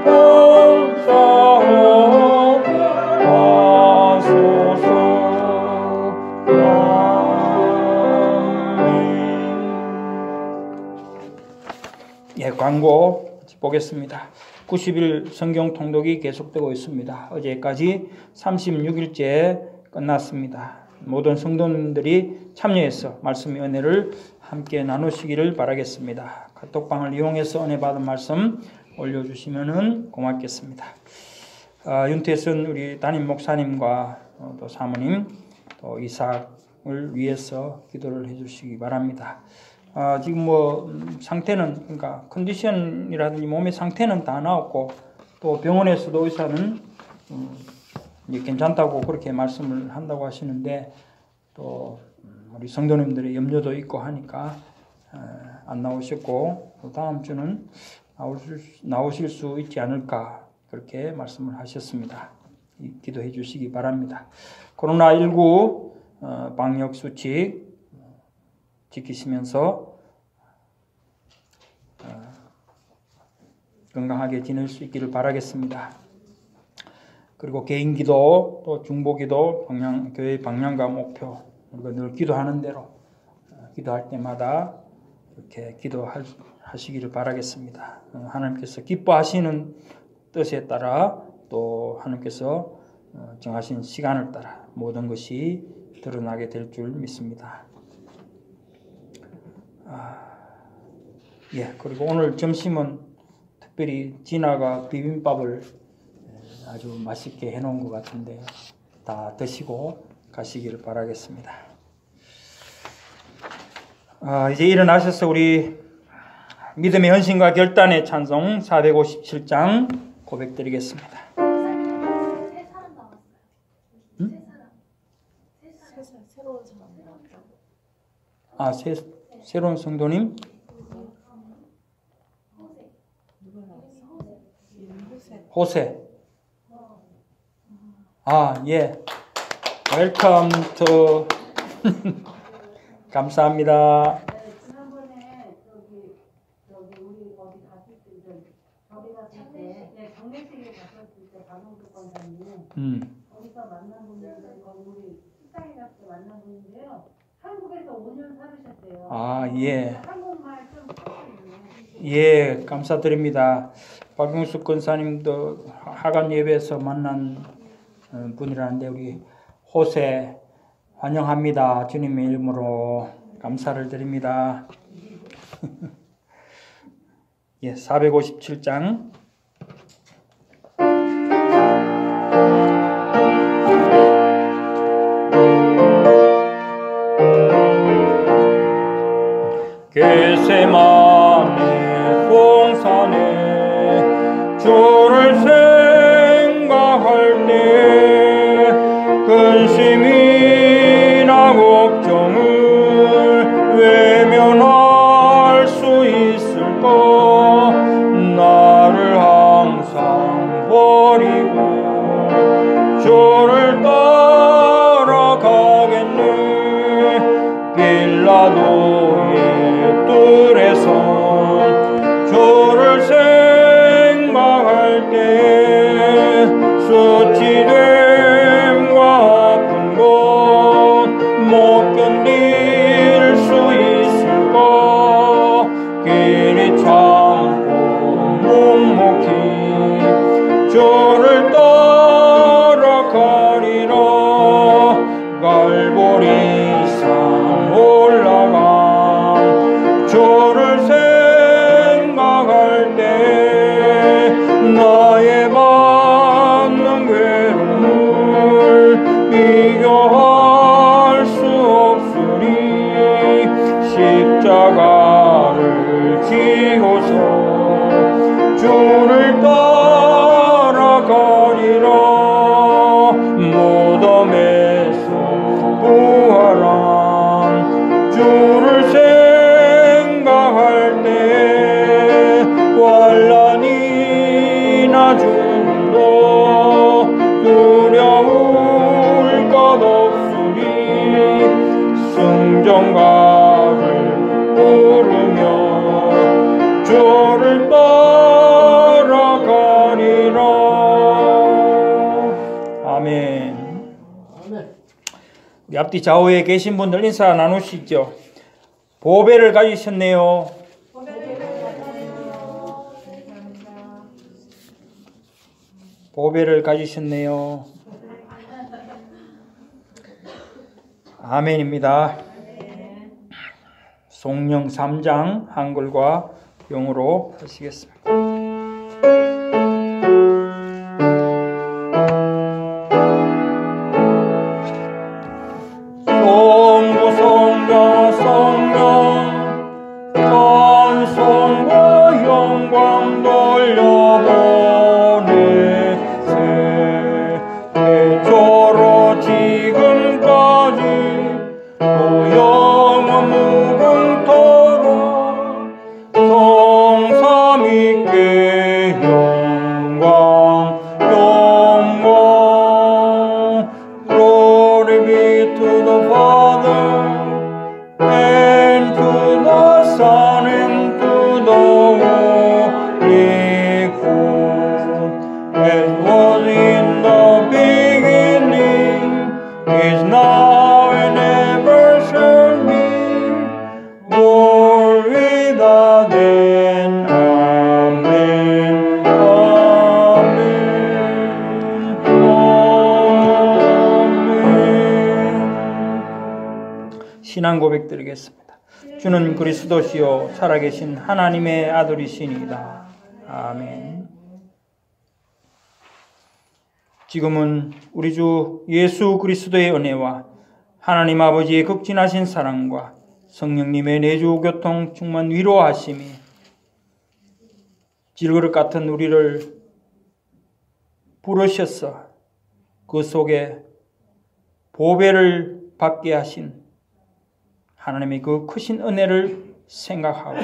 봉사하게 하소서. 아멘. 광고 보겠습니다. 90일 성경 통독이 계속되고 있습니다. 어제까지 36일째 끝났습니다. 모든 성도님들이 참여해서 말씀의 은혜를 함께 나누시기를 바라겠습니다. 카톡방을 이용해서 은혜 받은 말씀 올려주시면 고맙겠습니다. 윤태선 우리 담임 목사님과 또 사모님 또 이삭을 위해서 기도를 해주시기 바랍니다. 지금 상태는 그러니까 컨디션이라든지 몸의 상태는 다 나왔고 또 병원에서도 의사는 괜찮다고 그렇게 말씀을 한다고 하시는데 또 우리 성도님들의 염려도 있고 하니까 안 나오셨고 또 다음 주는 나오실 수 있지 않을까 그렇게 말씀을 하셨습니다. 기도해 주시기 바랍니다. 코로나19 방역 수칙 지키시면서 건강하게 지낼 수 있기를 바라겠습니다. 그리고 개인기도 또 중보기도 교회의 방향과 목표 우리가 늘 기도하는 대로 기도할 때마다 이렇게 기도하시기를 바라겠습니다. 하나님께서 기뻐하시는 뜻에 따라 또 하나님께서 정하신 시간을 따라 모든 것이 드러나게 될 줄 믿습니다. 그리고 오늘 점심은 특별히 진아가 비빔밥을 아주 맛있게 해놓은 것 같은데 다 드시고 가시기를 바라겠습니다. 이제 일어나셔서 우리 믿음의 헌신과 결단의 찬송 457장 고백드리겠습니다. 세 사람 나왔어요. 응? 새로운 사람 나왔다고. 새로운 성도님? 호세. 예. 웰컴 투. 감사합니다. 지난번에 우리 어디 갔을 때 저기 갔을 때 장례식에 갔었을 때 박영수 권사님 거기서 만난 분인데 우리 식당에 갔을 때 만난 분인데요. 한국에서 5년 살으셨대요. 아, 예. 한국말 좀 하시네요. 예, 감사드립니다. 박용숙 권사님도 하간 예배에서 만난 분이라는데 우리 호세 환영합니다. 주님의 이름으로 감사를 드립니다. 예, 457장. 겟세마네 동산에 주를 생각할 때 근심이나 걱정을 외면할 수 있을까? 나를 항상 버리고 주를 따라가겠네. 빌라도의 뜰에서 주를 생각할 때 수치됨과 아픈 것 못 견딜 수 있을까? 길이 참고 묵묵히 주를 따라가리라. 갈보리산 올라가 주를 생각할 때 나의 받는 괴로움을 비교할 수 없으니 십자가를 지고서 주를 따라가리라. 무덤에서 부활한 주를 생각할 때 환난이나 죽음도 두려울 것 없으니 승전가를 부르며 주를 따라가리라. 아멘. 우리 앞뒤 좌우에 계신 분들 인사 나누시죠. 보배를 가지셨네요. 보배를 가지셨네요. 아멘입니다. 송영 3장 한글과 영어로 하시겠습니다. 성부 성자 성령 찬송과 영광 돌려보내세. 태초로 지금까지 또 영원 무궁토록 성삼위께 영광 영광. Glory be to the Father and to the Son and to the Holy Ghost, as was in the beginning, is now and ever shall be, world without end. Amen. Amen. 아멘. 신앙 고백 드리겠습니다. 주는 그리스도시요 살아계신 하나님의 아들이시니이다. 아멘. 지금은 우리 주 예수 그리스도의 은혜와 하나님 아버지의 극진하신 사랑과 성령님의 내주 교통 충만 위로하심이 질그릇 같은 우리를 부르셔서 그 속에 보배를 받게 하신 하나님의 그 크신 은혜를 생각하고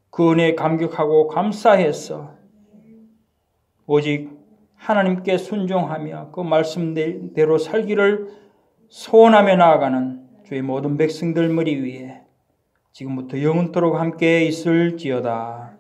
그 은혜에 감격하고 감사해서 오직 하나님께 순종하며 그 말씀대로 살기를 소원하며 나아가는 주의 모든 백성들 머리 위에 지금부터 영원토록 함께 있을지어다.